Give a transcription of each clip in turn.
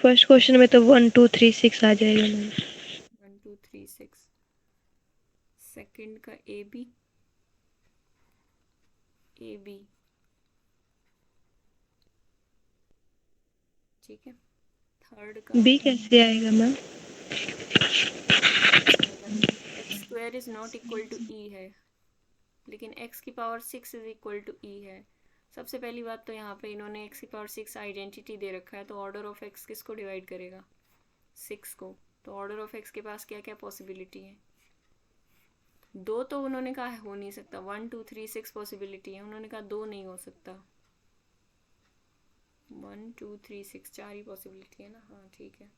First question में तो 1 2 3 6 आ जाएगा मैम। 1 2 3 6। सेकंड का ए बी, ए बी, ठीक है। थर्ड का बी कैसे आएगा मैम? कैसे आएगा, x square is not equal to e है, लेकिन एक्स की power 6 is equal to e है। सबसे पहली बात तो यहाँ पे इन्होंने एक्स की पावर 6 आइडेंटिटी दे रखा है, तो ऑर्डर ऑफ एक्स किसको डिवाइड करेगा, 6 को। तो ऑर्डर ऑफ एक्स के पास क्या क्या पॉसिबिलिटी है, दो तो उन्होंने कहा हो नहीं सकता, 1 2 3 6 पॉसिबिलिटी है, उन्होंने कहा दो नहीं हो सकता। 1 2 3 6 चार ही पॉसिबिलिटी है ना, हाँ ठीक है।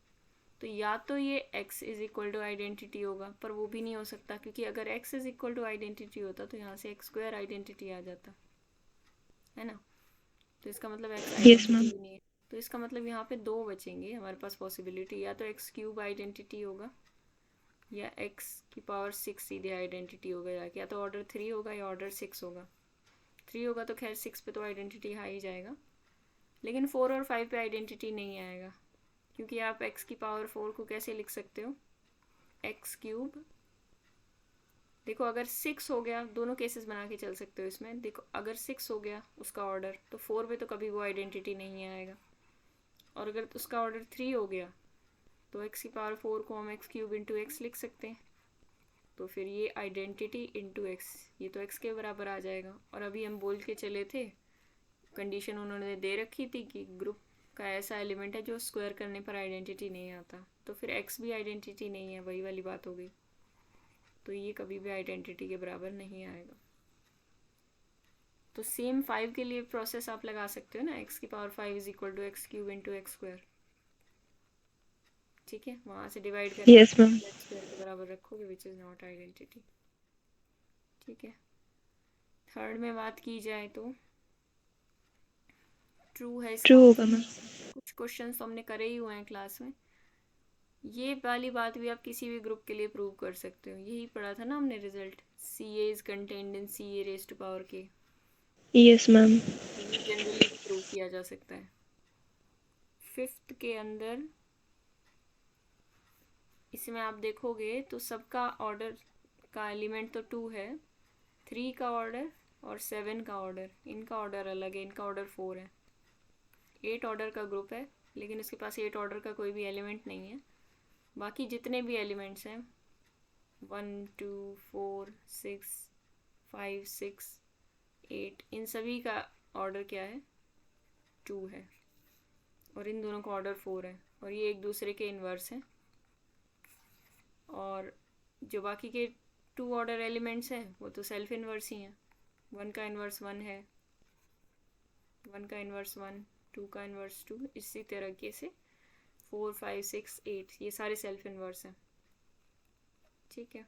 तो या तो ये x is equal to identity होगा, पर वो भी नहीं हो सकता, क्योंकि अगर x is equal to identity होता तो यहाँ से एक्स स्क्वायर आइडेंटिटी आ जाता है ना। तो इसका मतलब x यस आइडेंटिटी मैम। भी नहीं है। तो इसका मतलब यहाँ पे दो बचेंगे हमारे पास पॉसिबिलिटी, या तो एक्स क्यूब आइडेंटिटी होगा, या एक्स की पावर 6 सीधे आइडेंटिटी होगा, या तो ऑर्डर 3 होगा या ऑर्डर 6 होगा। 3 होगा तो खैर 6 पे तो आइडेंटिटी आ ही जाएगा, लेकिन 4 और 5 पे आइडेंटिटी नहीं आएगा, क्योंकि आप x की पावर 4 को कैसे लिख सकते हो, एक्स क्यूब। देखो अगर 6 हो गया, दोनों केसेस बना के चल सकते हो इसमें, देखो अगर 6 हो गया उसका ऑर्डर, तो 4 पे तो कभी वो आइडेंटिटी नहीं आएगा। और अगर उसका ऑर्डर 3 हो गया, तो एक्स की पावर 4 को हम एक्स क्यूब इंटू एक्स लिख सकते हैं। तो फिर ये आइडेंटिटी इंटू एक्स, ये तो एक्स के बराबर आ जाएगा। और अभी हम बोल के चले थे, कंडीशन उन्होंने दे रखी थी कि ग्रुप का ऐसा एलिमेंट है जो स्क्वायर करने पर आइडेंटिटी नहीं आता, तो फिर एक्स भी आइडेंटिटी नहीं है, वही वाली बात हो गई। तो ये कभी भी आइडेंटिटी के बराबर नहीं आएगा। तो सेम 5 के लिए प्रोसेस आप लगा सकते हो ना, एक्स की power 5 is equal to X cube into X square, ठीक है। वहाँ से डिवाइड करके यस मैम। एक्स स्क्वायर के बराबर रखोगे, विच इज़ नॉट आइडेंटिटी, ठीक है। थर्ड में बात की जाए तो ट्रू है ट्रू इसका होगा आंसर। मैम। कुछ क्वेश्चन तो हमने करे ही हुए हैं क्लास में। ये वाली बात भी आप किसी भी ग्रुप के लिए प्रूव कर सकते हो, यही पढ़ा था ना हमने result, C A is contained in C A raise to power के। Yes ma'am. तो ये जनरली भी प्रूव किया जा सकता है। फिफ्थ के अंदर इसमें आप देखोगे तो सबका ऑर्डर का एलिमेंट तो 2 है, 3 का ऑर्डर और 7 का ऑर्डर, इनका ऑर्डर अलग है, इनका ऑर्डर 4 है। 8 ऑर्डर का ग्रुप है, लेकिन इसके पास 8 ऑर्डर का कोई भी एलिमेंट नहीं है। बाकी जितने भी एलिमेंट्स हैं, 1 2 4 6 5 6 8, इन सभी का ऑर्डर क्या है, 2 है, और इन दोनों का ऑर्डर 4 है, और ये एक दूसरे के इन्वर्स हैं। और जो बाकी के 2 ऑर्डर एलिमेंट्स हैं वो तो सेल्फ इन्वर्स ही हैं। 1 का इन्वर्स 1 है, 1 का इन्वर्स 1, 2 का इन्वर्स 2, इसी तरीके से 4 5 6 8 ये सारे सेल्फ इन्वर्स हैं, ठीक है।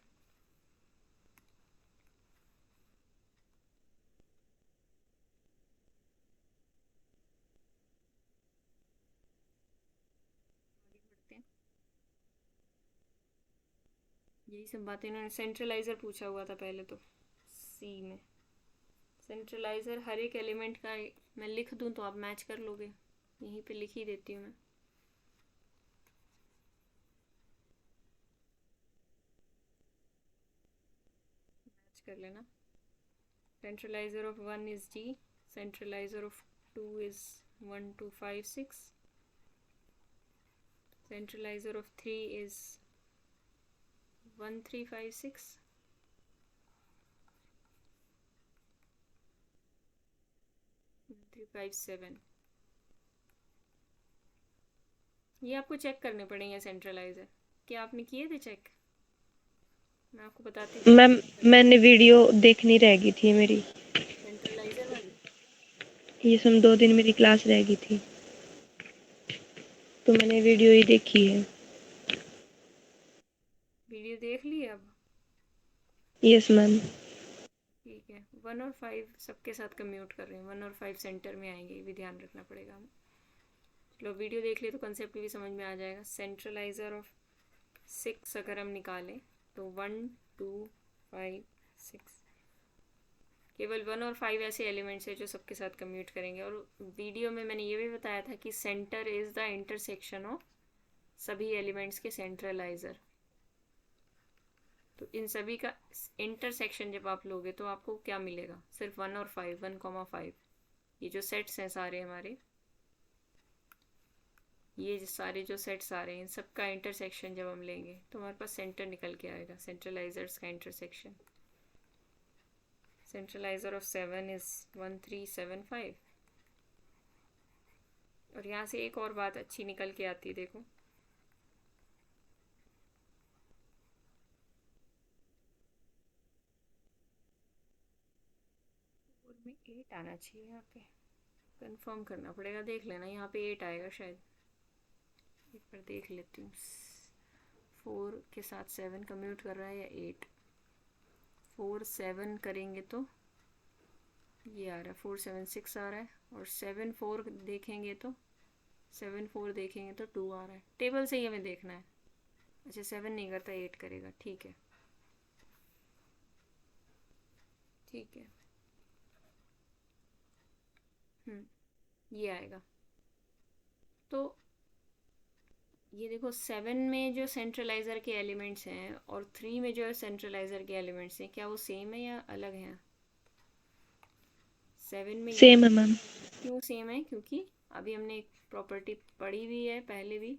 आगे बढ़ते हैं। यही सब बातें इन्होंने, सेंट्रलाइजर पूछा हुआ था पहले तो सी में। सेंट्रलाइजर हर एक एलिमेंट का मैं लिख दूं तो आप मैच कर लोगे, यहीं पे लिख ही देती हूँ मैं, मैच कर लेना। Centralizer of 1 is G, centralizer of 2 is 1 2 5 6, centralizer of 3 is 1 3 5 6, 1 3 5 7। ये आपको चेक करने पड़ेंगे सेंट्रलाइजर, क्या आपने किए थे चेक, मैं आपको बताती हूँ कैसे मैम चेक करना है। मैंने वीडियो देखनी रह गई थी मेरी। सेंट्रलाइजर वाली ये सब 2 दिन मेरी क्लास रह गई थी, तो मैंने वीडियो ही देखी है। वीडियो देख ली अब, यस मैम। ठीक है। 1 और 5 सबके साथ कम्यूट कर रही हूँ, 1 और 5 सेंटर में आएंगे, ये भी ध्यान रखना पड़ेगा हमें। चलो वीडियो देख लिए तो कंसेप्ट भी समझ में आ जाएगा। सेंट्रलाइजर ऑफ 6 अगर हम निकालें तो 1 2 5 6, केवल 1 और 5 ऐसे एलिमेंट्स हैं जो सबके साथ कम्यूट करेंगे। और वीडियो में मैंने ये भी बताया था कि centre is the intersection of सभी एलिमेंट्स के सेंट्रलाइजर। तो इन सभी का इंटरसेक्शन जब आप लोगे तो आपको क्या मिलेगा? सिर्फ 1 और 5, 1,5। ये जो सेट्स हैं सारे हमारे, ये सारे जो सेट्स आ रहे हैं इन सबका इंटरसेक्शन जब हम लेंगे तो हमारे पास सेंटर निकल के आएगा, सेंट्रलाइजर्स का इंटरसेक्शन। सेंट्रलाइजर of 7 is 1375। और यहाँ से एक और बात अच्छी निकल के आती है, देखो में 8 आना चाहिए। यहाँ पे कंफर्म करना पड़ेगा, देख लेना, यहाँ पे 8 आएगा शायद। एक बार देख लेती हूँ। 4 के साथ 7 कम्यूट कर रहा है या 8? 4 7 करेंगे तो ये आ रहा है, 4 7 6 आ रहा है। और 7 4 देखेंगे तो 7 4 देखेंगे तो 2 आ रहा है। टेबल से ही हमें देखना है। अच्छा 7 नहीं करता, 8 करेगा, ठीक है ठीक है। ये आएगा। तो ये देखो 7 में जो सेंट्रलाइजर के एलिमेंट्स हैं और 3 में जो सेंट्रलाइजर के एलिमेंट्स हैं, क्या वो सेम है या अलग हैं? 7 में ये सेम है मैम। क्यों सेम है? क्योंकि अभी हमने एक प्रॉपर्टी पढ़ी भी है पहले भी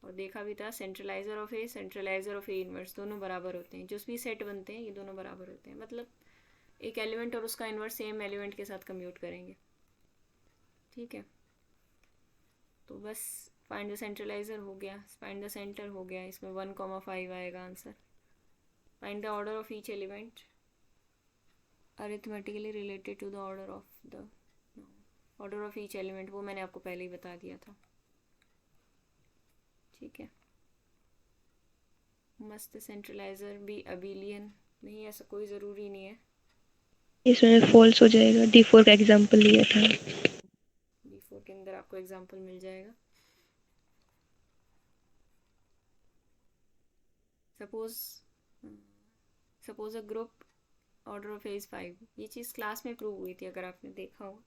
और देखा भी था, centralizer of A, centralizer of A inverse दोनों बराबर होते हैं। जो भी सेट बनते हैं ये दोनों बराबर होते हैं, मतलब एक एलिमेंट और उसका इनवर्स सेम एलिमेंट के साथ कम्यूट करेंगे। ठीक है, तो बस फाइंड द सेंट्रलाइजर हो गया, फाइंड द सेंटर हो गया। इसमें 1,5 आएगा answer. Find the order of each element arithmetically related to the order of the order of each element, वो मैंने आपको पहले ही बता दिया था। ठीक है, मस्त। सेंट्रलाइजर भी अबिलियन नहीं, ऐसा कोई ज़रूरी नहीं है। इसमें फॉल्स हो जाएगा, D4 का एग्जाम्पल लिया था। D4 के अंदर आपको एग्जाम्पल मिल जाएगा। Suppose suppose a group order of a is 5। ये चीज़ क्लास में प्रूव हुई थी, अगर आपने देखा हो।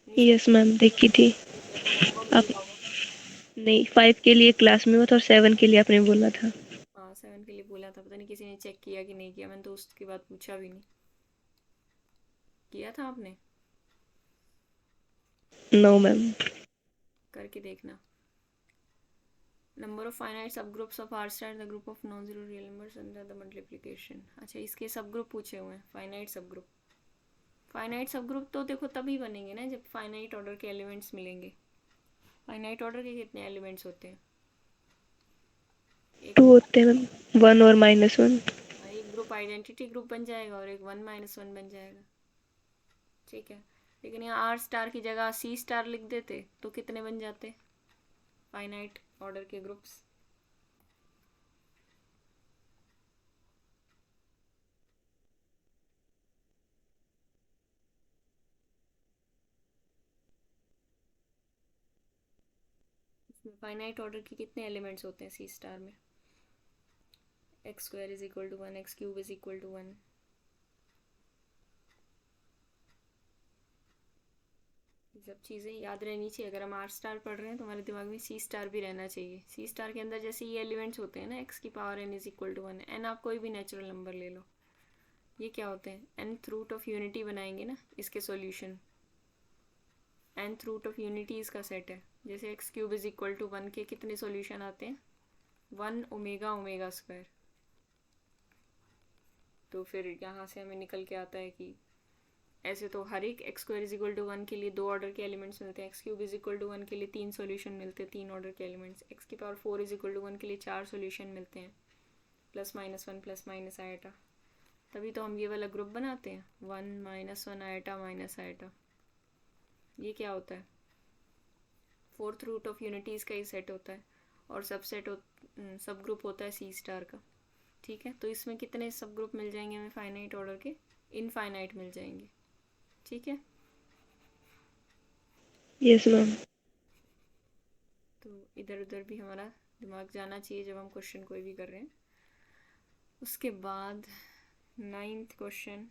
यस मैम, देखी थी। देखा होगा, आप बोला होगा। नहीं, 5 के लिए क्लास में हुआ था और 7 के लिए आपने बोला था। हाँ 7 के लिए बोला था, पता नहीं किसी ने चेक किया कि नहीं किया, मैंने तो उसके बाद पूछा भी नहीं। किया था आपने? No ma'am. करके देखना। Number of finite subgroups of R star the group of non zero real numbers under the multiplication. अच्छा, इसके सब ग्रुप पूछे हुए हैं, फाइनाइट सब ग्रुप। फाइनाइट सब ग्रुप तो देखो तभी बनेंगे ना जब फाइनाइट ऑर्डर के एलिमेंट्स मिलेंगे। फाइनाइट ऑर्डर के कितने एलिमेंट्स होते हैं? 2 एक होते हैं मैम, 1 और -1। एक ग्रुप आइडेंटिटी ग्रुप बन जाएगा और एक 1 - 1 बन जाएगा। ठीक है, लेकिन यहाँ आर स्टार की जगह सी स्टार लिख देते तो कितने बन जाते फाइनाइट ऑर्डर के ग्रुप्स? इसमें फाइनाइट ऑर्डर के कितने एलिमेंट्स होते हैं सी स्टार में? x² = 1, x³ = 1। ये सब चीज़ें याद रहनी चाहिए। अगर हम आर स्टार पढ़ रहे हैं तो हमारे दिमाग में सी स्टार भी रहना चाहिए। सी स्टार के अंदर जैसे ये एलिमेंट्स होते हैं ना, x⁴n = 1। एन आप कोई भी नेचुरल नंबर ले लो, ये क्या होते हैं? nth रूट ऑफ यूनिटी बनाएंगे ना इसके सॉल्यूशन। nth रूट ऑफ यूनिटी इसका सेट है। जैसे x³ = 1 के कितने सॉल्यूशन आते हैं? 1 ओमेगा ओमेगा स्क्वायर। तो फिर यहाँ से हमें निकल के आता है कि ऐसे तो हर एक x² = 1 के लिए 2 ऑर्डर के एलिमेंट्स मिलते हैं, x³ = 1 के लिए 3 सॉल्यूशन मिलते हैं, 3 ऑर्डर के एलिमेंट्स, x⁴ = 1 के लिए 4 सॉल्यूशन मिलते हैं, +-1 + आइटा। तभी तो हम ये वाला ग्रुप बनाते हैं, 1 - 1 आइटा माइनस आइटा। ये क्या होता है? 4th रूट ऑफ यूनिटीज़ का ही सेट होता है और सब ग्रुप होता है सी स्टार का। ठीक है, तो इसमें कितने सब ग्रुप मिल जाएंगे हमें फाइनाइट ऑर्डर के? इनफाइनाइट मिल जाएंगे। ठीक है, यस मैम। तो इधर उधर भी हमारा दिमाग जाना चाहिए जब हम क्वेश्चन कोई भी कर रहे हैं। उसके बाद 9th क्वेश्चन,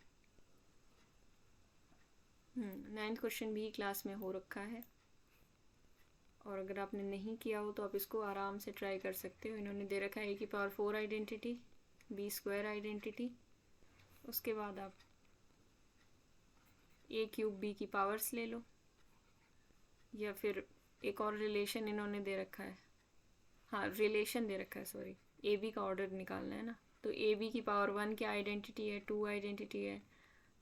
9th क्वेश्चन भी क्लास में हो रखा है, और अगर आपने नहीं किया हो तो आप इसको आराम से ट्राई कर सकते हो। इन्होंने दे रखा है a की power 4 identity, b square identity, उसके बाद आप a क्यूब b की पावर्स ले लो, या फिर एक और रिलेशन इन्होंने दे रखा है, हाँ रिलेशन दे रखा है, सॉरी, ए बी का ऑर्डर निकालना है ना, तो ए बी की पावर 1 क्या आइडेंटिटी है, 2 आइडेंटिटी है,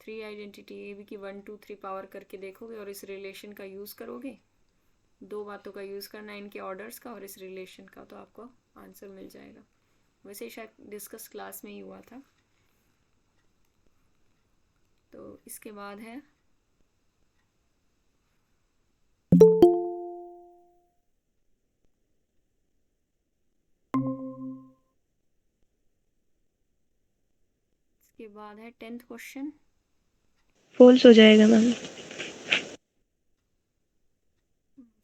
3 आइडेंटिटी, ए बी की 1 2 3 पावर करके देखोगे और इस रिलेशन का यूज़ करोगे। दो बातों का यूज़ करना है, इनके ऑर्डर्स का और इस रिलेशन का, तो आपको आंसर मिल जाएगा। वैसे शायद डिस्कस क्लास में ही हुआ था। तो इसके बाद है इसके बाद है 10th क्वेश्चन। फॉल्स हो जाएगा मैम।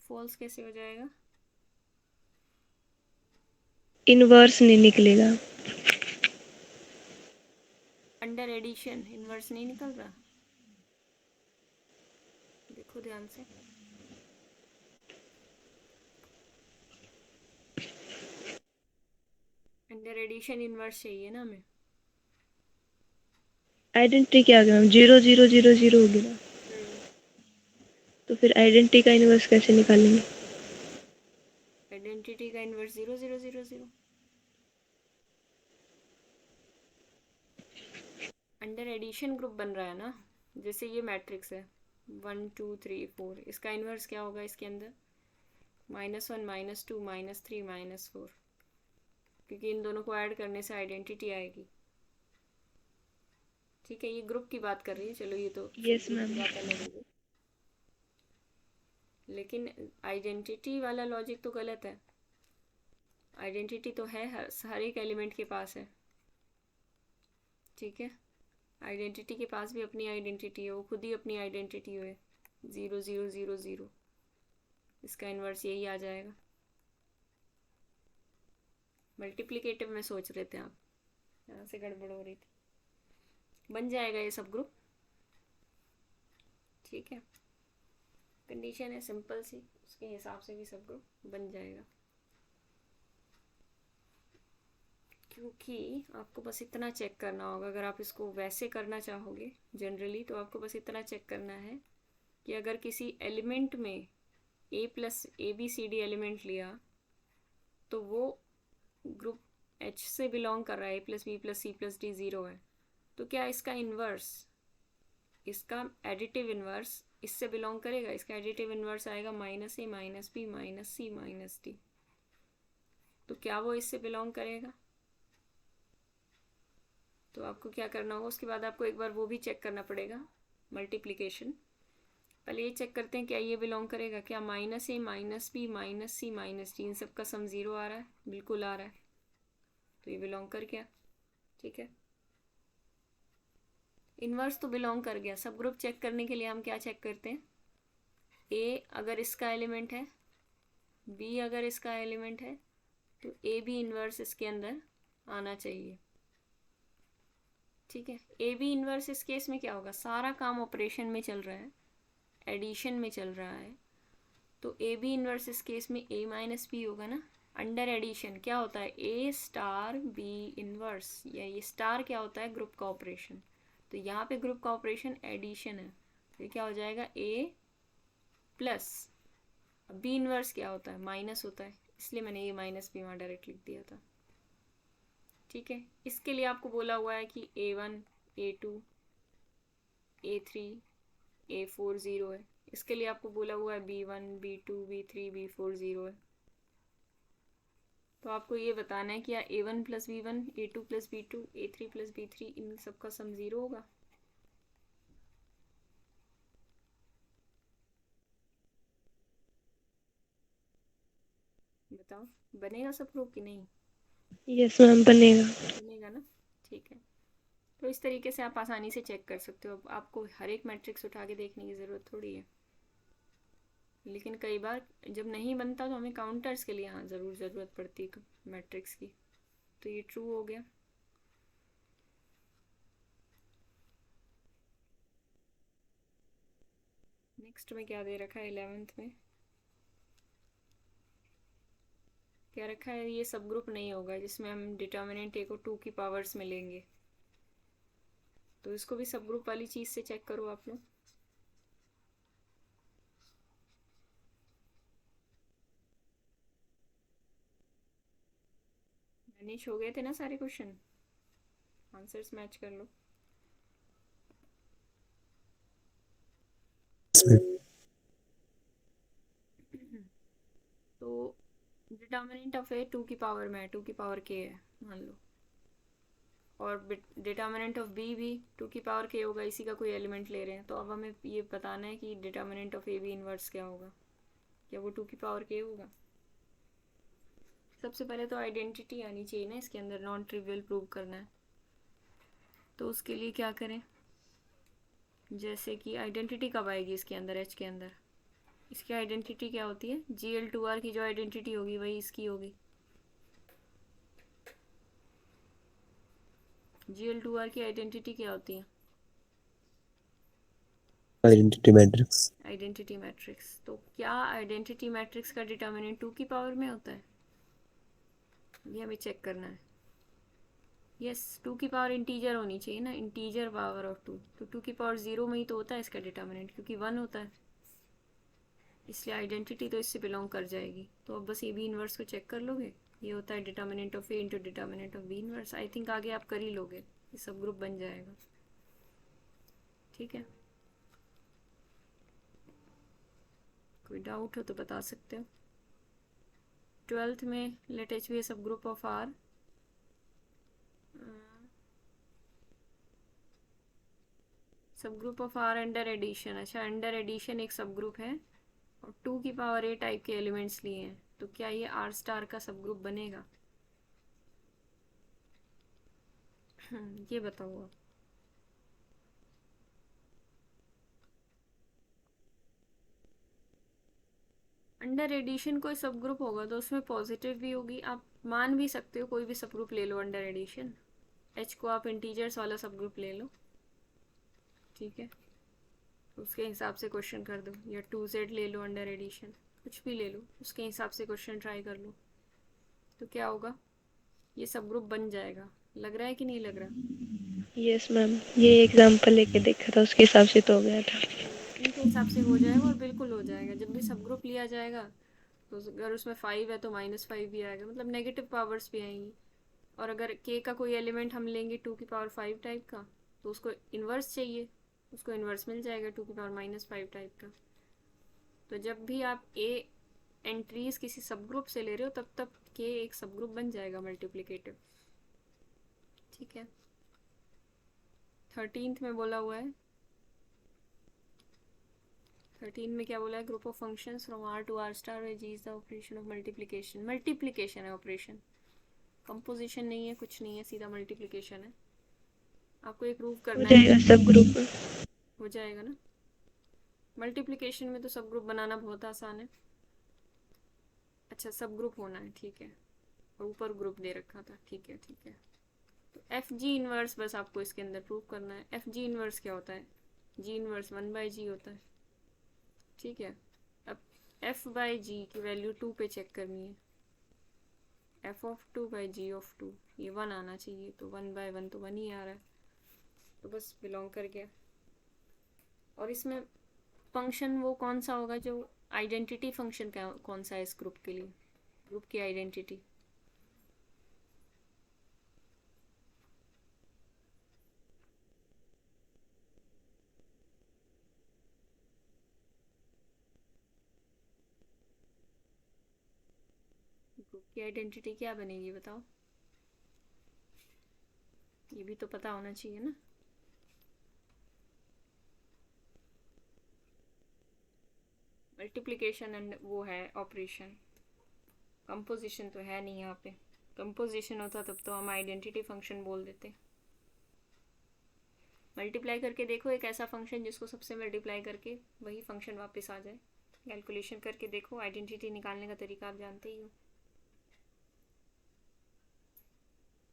फॉल्स कैसे हो जाएगा? इनवर्स नहीं निकलेगा। अंडर एडिशन इनवर्स नहीं निकल रहा, देखो ध्यान से। अंडर एडिशन इनवर्स चाहिए ना हमें। आइडेंटिटी क्या आ गया मैम, 0 0 0 0 हो गया ना, तो फिर आइडेंटिटी का इनवर्स कैसे निकालेंगे? आइडेंटिटी का इनवर्स 0 0 0 0। अंडर एडिशन ग्रुप बन रहा है ना, जैसे ये मैट्रिक्स है 1 2 3 4, इसका इनवर्स क्या होगा इसके अंदर? -1 -2 -3 -4, क्योंकि इन दोनों को ऐड करने से आइडेंटिटी आएगी। ठीक है, ये ग्रुप की बात कर रही है, चलो ये तो यस ग्रुप की मैम। बात अलग हो गई, लेकिन आइडेंटिटी वाला लॉजिक तो गलत है। आइडेंटिटी तो है हर एक एलिमेंट के पास है, ठीक है। आइडेंटिटी के पास भी अपनी आइडेंटिटी है, वो खुद ही अपनी आइडेंटिटी है 0 0 0 0, इसका इन्वर्स यही आ जाएगा। मल्टीप्लिकेटिव में सोच रहे थे आप, यहाँ से गड़बड़ हो रही थी। बन जाएगा ये सब ग्रुप, ठीक है। कंडीशन है सिंपल सी, उसके हिसाब से भी सब ग्रुप बन जाएगा। क्योंकि आपको बस इतना चेक करना होगा, अगर आप इसको वैसे करना चाहोगे जनरली, तो आपको बस इतना चेक करना है कि अगर किसी एलिमेंट में a plus A B C D element लिया तो वो ग्रुप H से बिलोंग कर रहा है, a plus B plus C plus D 0 है, तो क्या इसका इन्वर्स, इसका एडिटिव इन्वर्स इससे बिलोंग करेगा? इसका एडिटिव इन्वर्स आएगा -a minus B minus C minus D, तो क्या वो इससे बिलोंग करेगा? तो आपको क्या करना होगा, उसके बाद आपको एक बार वो भी चेक करना पड़ेगा, मल्टीप्लिकेशन। पहले ये चेक करते हैं क्या ये बिलोंग करेगा, क्या -a minus B minus C minus d इन सब का सम 0 आ रहा है? बिल्कुल आ रहा है, तो ये बिलोंग कर गया, ठीक है। इन्वर्स तो बिलोंग कर गया। सब ग्रुप चेक करने के लिए हम क्या चेक करते हैं, ए अगर इसका एलिमेंट है, बी अगर इसका एलिमेंट है, तो ए बी इन्वर्स इसके अंदर आना चाहिए, ठीक है। ए बी इन्वर्स इस केस में क्या होगा, सारा काम ऑपरेशन में चल रहा है, एडिशन में चल रहा है, तो ए बी इन्वर्स इस केस में a माइनस बी होगा ना। अंडर एडिशन क्या होता है, a स्टार बी इन्वर्स, या ये स्टार क्या होता है, ग्रुप का ऑपरेशन, तो यहाँ पे ग्रुप का ऑपरेशन एडिशन है, तो ये क्या हो जाएगा a प्लस, बी इन्वर्स क्या होता है, माइनस होता है, इसलिए मैंने a माइनस बी वहाँ डायरेक्ट लिख दिया था, ठीक है। इसके लिए आपको बोला हुआ है कि a1 a2 a3 a4 0 है, इसके लिए आपको बोला हुआ है b1 b2 b3 b4 0 है, तो आपको ये बताना है कि या a1 plus b1 a2 plus b2 a3 plus b3 इन सब का सम 0 होगा। बताओ बनेगा सब ग्रुप कि नहीं? यस मैम, बनेगा। बनेगा ना, ठीक है। तो इस तरीके से आप आसानी से चेक कर सकते हो, आपको हर एक मैट्रिक्स उठा के देखने की ज़रूरत थोड़ी है, लेकिन कई बार जब नहीं बनता तो हमें काउंटर्स के लिए हाँ ज़रूर ज़रूरत पड़ती है मैट्रिक्स की। तो ये ट्रू हो गया। नेक्स्ट में क्या दे रखा है 11th में, क्या रखा है, ये सब ग्रुप नहीं होगा जिसमें हम डिटर्मिनेंट ए को 2 की पावर्स में लेंगे। तो इसको भी सब ग्रुप वाली चीज से चेक करो आप लोग। मैनेज हो गए थे ना सारे क्वेश्चन, आंसर्स मैच कर लो। तो डिटर्मिनेंट ऑफ ए 2 की पावर में है, 2 की पावर के है मान लो, और डिटर्मिनेंट ऑफ बी भी 2 की पावर के होगा, इसी का कोई एलिमेंट ले रहे हैं। तो अब हमें ये बताना है कि determinant of A B inverse क्या होगा, क्या वो 2 की पावर के होगा। सबसे पहले तो आइडेंटिटी आनी चाहिए ना इसके अंदर, नॉन ट्रिवियल प्रूव करना है। तो उसके लिए क्या करें, जैसे कि आइडेंटिटी कब आएगी इसके अंदर, एच के अंदर इसकी आइडेंटिटी क्या होती है, Gl2r की जो आइडेंटिटी होगी वही इसकी होगी। Gl2r की आइडेंटिटी क्या होती है, आइडेंटिटी मैट्रिक्स। Identity matrix. तो क्या आइडेंटिटी मैट्रिक्स का डिटर्मिनेंट 2 की पावर में होता है, ये हमें चेक करना है। यस, 2 की पावर इंटीजर होनी चाहिए ना, इंटीजर पावर ऑफ 2। तो 2 की पावर 0 में ही तो होता है इसका डिटर्मिनेंट, क्योंकि 1 होता है, इसलिए आइडेंटिटी तो इससे बिलोंग कर जाएगी। तो अब बस ए बी इनवर्स को चेक कर लोगे, ये होता है determinant of A into determinant of B inverse. I think आगे आप कर ही लोगे, ये सब ग्रुप बन जाएगा। ठीक है, कोई डाउट हो तो बता सकते हो। 12th में लेट एच बी ए सब ग्रुप ऑफ आर, सब group of R under addition. अच्छा, अंडर एडिशन एक सब ग्रुप है और 2 की पावर ए टाइप के एलिमेंट्स लिए हैं, तो क्या ये आर स्टार का सब ग्रुप बनेगा? ये बताओ आप। अंडर एडिशन कोई सब ग्रुप होगा तो उसमें पॉजिटिव भी होगी, आप मान भी सकते हो, कोई भी सब ग्रुप ले लो अंडर एडिशन। एच को आप इंटीजर्स वाला सब ग्रुप ले लो, ठीक है, उसके हिसाब से क्वेश्चन कर दो, या 2z ले लो अंडर एडिशन, कुछ भी ले लो, उसके हिसाब से क्वेश्चन ट्राई कर लो। तो क्या होगा, ये सब ग्रुप बन जाएगा। लग रहा है कि नहीं लग रहा? यस मैम, ये एग्जाम्पल लेके देखा था, उसके हिसाब से तो हो गया था। इनके हिसाब से हो जाएगा और बिल्कुल हो जाएगा। जब भी सब ग्रुप लिया जाएगा तो अगर उसमें 5 है तो -5 भी आएगा, मतलब नेगेटिव पावर्स भी आएंगी। और अगर के का कोई एलिमेंट हम लेंगे 2 की पावर 5 टाइप का, तो उसको इन्वर्स चाहिए, उसको इन्वर्स मिल जाएगा 2 की पावर -5 टाइप का। तो जब भी आप ए एंट्रीज किसी सब ग्रुप से ले रहे हो तब तक के एक सब ग्रुप बन जाएगा मल्टीप्लिकेटिव। ठीक है, 13th में बोला हुआ है, 13 में क्या बोला है, group of functions from R to R star where G is the operation of multiplication. Multiplication है ऑपरेशन, कंपोजिशन नहीं है, कुछ नहीं है, सीधा मल्टीप्लिकेशन है। आपको ये प्रूव हो करना जाएगा है। सब ग्रुप। हो जाएगा ना, मल्टीप्लिकेशन में तो सब ग्रुप बनाना बहुत आसान है। अच्छा, सब ग्रुप होना है, ठीक है, और ऊपर ग्रुप दे रखा था, ठीक है ठीक है। तो एफ जी इनवर्स बस आपको इसके अंदर प्रूव करना है। एफ जी इनवर्स क्या होता है, जी इनवर्स 1/g होता है, ठीक है। अब एफ बाई जी की वैल्यू 2 पे चेक करनी है, F of 2 by G of 2, ये 1 आना चाहिए, तो 1/1 तो 1 ही आ रहा है, तो बस बिलोंग कर गया। और इसमें फंक्शन वो कौन सा होगा जो आइडेंटिटी फंक्शन का कौन सा है इस ग्रुप के लिए, ग्रुप की आइडेंटिटी। ग्रुप की आइडेंटिटी क्या बनेगी बताओ, ये भी तो पता होना चाहिए ना। मल्टीप्लिकेशन एंड वो है ऑपरेशन, कंपोजिशन तो है नहीं यहाँ पे। कंपोजिशन होता तब तो हम आइडेंटिटी फंक्शन बोल देते। मल्टीप्लाई करके देखो एक ऐसा फंक्शन जिसको सबसे मल्टीप्लाई करके वही फंक्शन वापस आ जाए, कैलकुलेशन करके देखो, आइडेंटिटी निकालने का तरीका आप जानते ही हो।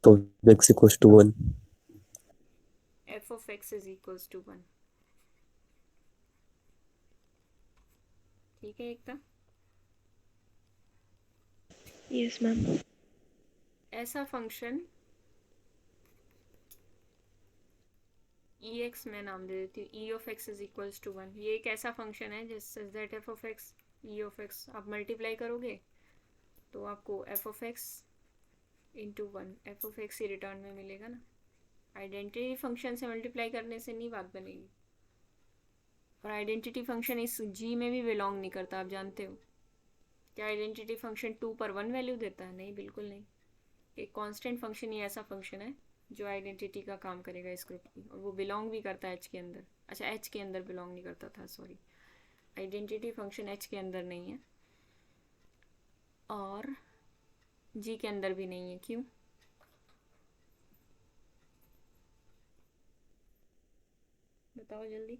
तो x equals to 1। F of x is equals to 1, ठीक है एकता? Yes ma'am. ऐसा फंक्शन ई एक्स मैं नाम दे देती हूँ, e of x is equals to 1। ये एक ऐसा फंक्शन है जिससे that f of x e of x आप मल्टीप्लाई करोगे तो आपको f of x into 1 f of x ही रिटर्न में मिलेगा ना। आइडेंटिटी फंक्शन से मल्टीप्लाई करने से नहीं बात बनेगी। और आइडेंटिटी फंक्शन इस जी में भी बिलोंग नहीं करता, आप जानते हो। क्या आइडेंटिटी फंक्शन 2 पर 1 वैल्यू देता है? नहीं, बिल्कुल नहीं। एक कांस्टेंट फंक्शन ही ऐसा फंक्शन है जो आइडेंटिटी का काम करेगा इस ग्रुप की, और वो बिलोंग भी करता है एच के अंदर। अच्छा, एच के अंदर बिलोंग नहीं करता था, सॉरी। आइडेंटिटी फंक्शन एच के अंदर नहीं है और जी के अंदर भी नहीं है। क्यों? बताओ जल्दी,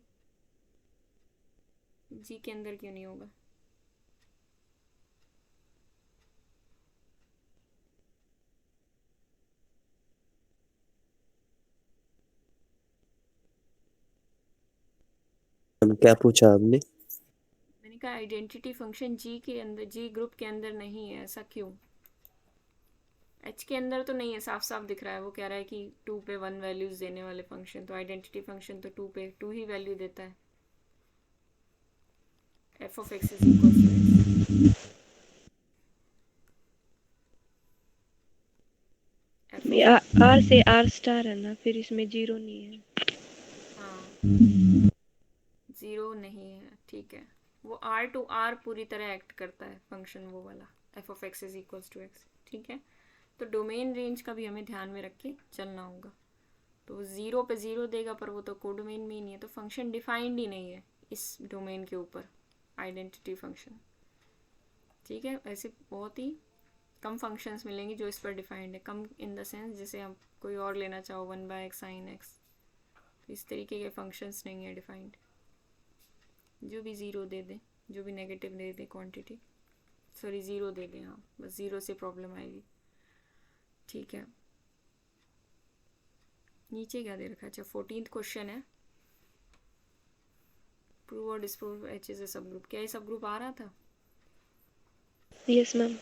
जी के अंदर क्यों नहीं होगा? हम क्या पूछा आपने? मैंने कहा आइडेंटिटी फंक्शन जी के अंदर, जी ग्रुप के अंदर नहीं है, ऐसा क्यों? एच के अंदर तो नहीं है, साफ साफ दिख रहा है। वो कह रहा है कि 2 पे 1 वैल्यूज देने वाले फंक्शन, तो आइडेंटिटी फंक्शन तो 2 पे 2 ही वैल्यू देता है। F of x is equal to X. F ये ऑफ एक्स, आर से आर स्टार है ना, फिर इसमें जीरो नहीं है। हाँ, जीरो नहीं है, ठीक है। वो आर टू आर पूरी तरह एक्ट करता है फंक्शन, वो वाला F of x is equal to X, ठीक है। तो डोमेन रेंज का भी हमें ध्यान में रख के चलना होगा। तो ज़ीरो पे ज़ीरो देगा, पर वो तो कोडोमेन में ही नहीं है, तो फंक्शन डिफाइंड ही नहीं है इस डोमेन के ऊपर, आइडेंटिटी फंक्शन। ठीक है, ऐसे बहुत ही कम फंक्शंस मिलेंगे जो इस पर डिफाइंड है। कम इन द सेंस जैसे आप कोई और लेना चाहो 1/x sin x, इस तरीके के फंक्शंस नहीं है डिफाइंड। जो भी ज़ीरो दे दे, जो भी नेगेटिव दे दे क्वांटिटी, सॉरी ज़ीरो दे दे, हाँ, बस ज़ीरो से प्रॉब्लम आएगी। ठीक है, नीचे क्या दे रखा है? अच्छा, 14th क्वेश्चन है, प्रूव और डिस्प्रूव एच इज ए सब ग्रुप। क्या ये सब ग्रुप आ रहा था? Yes ma'am.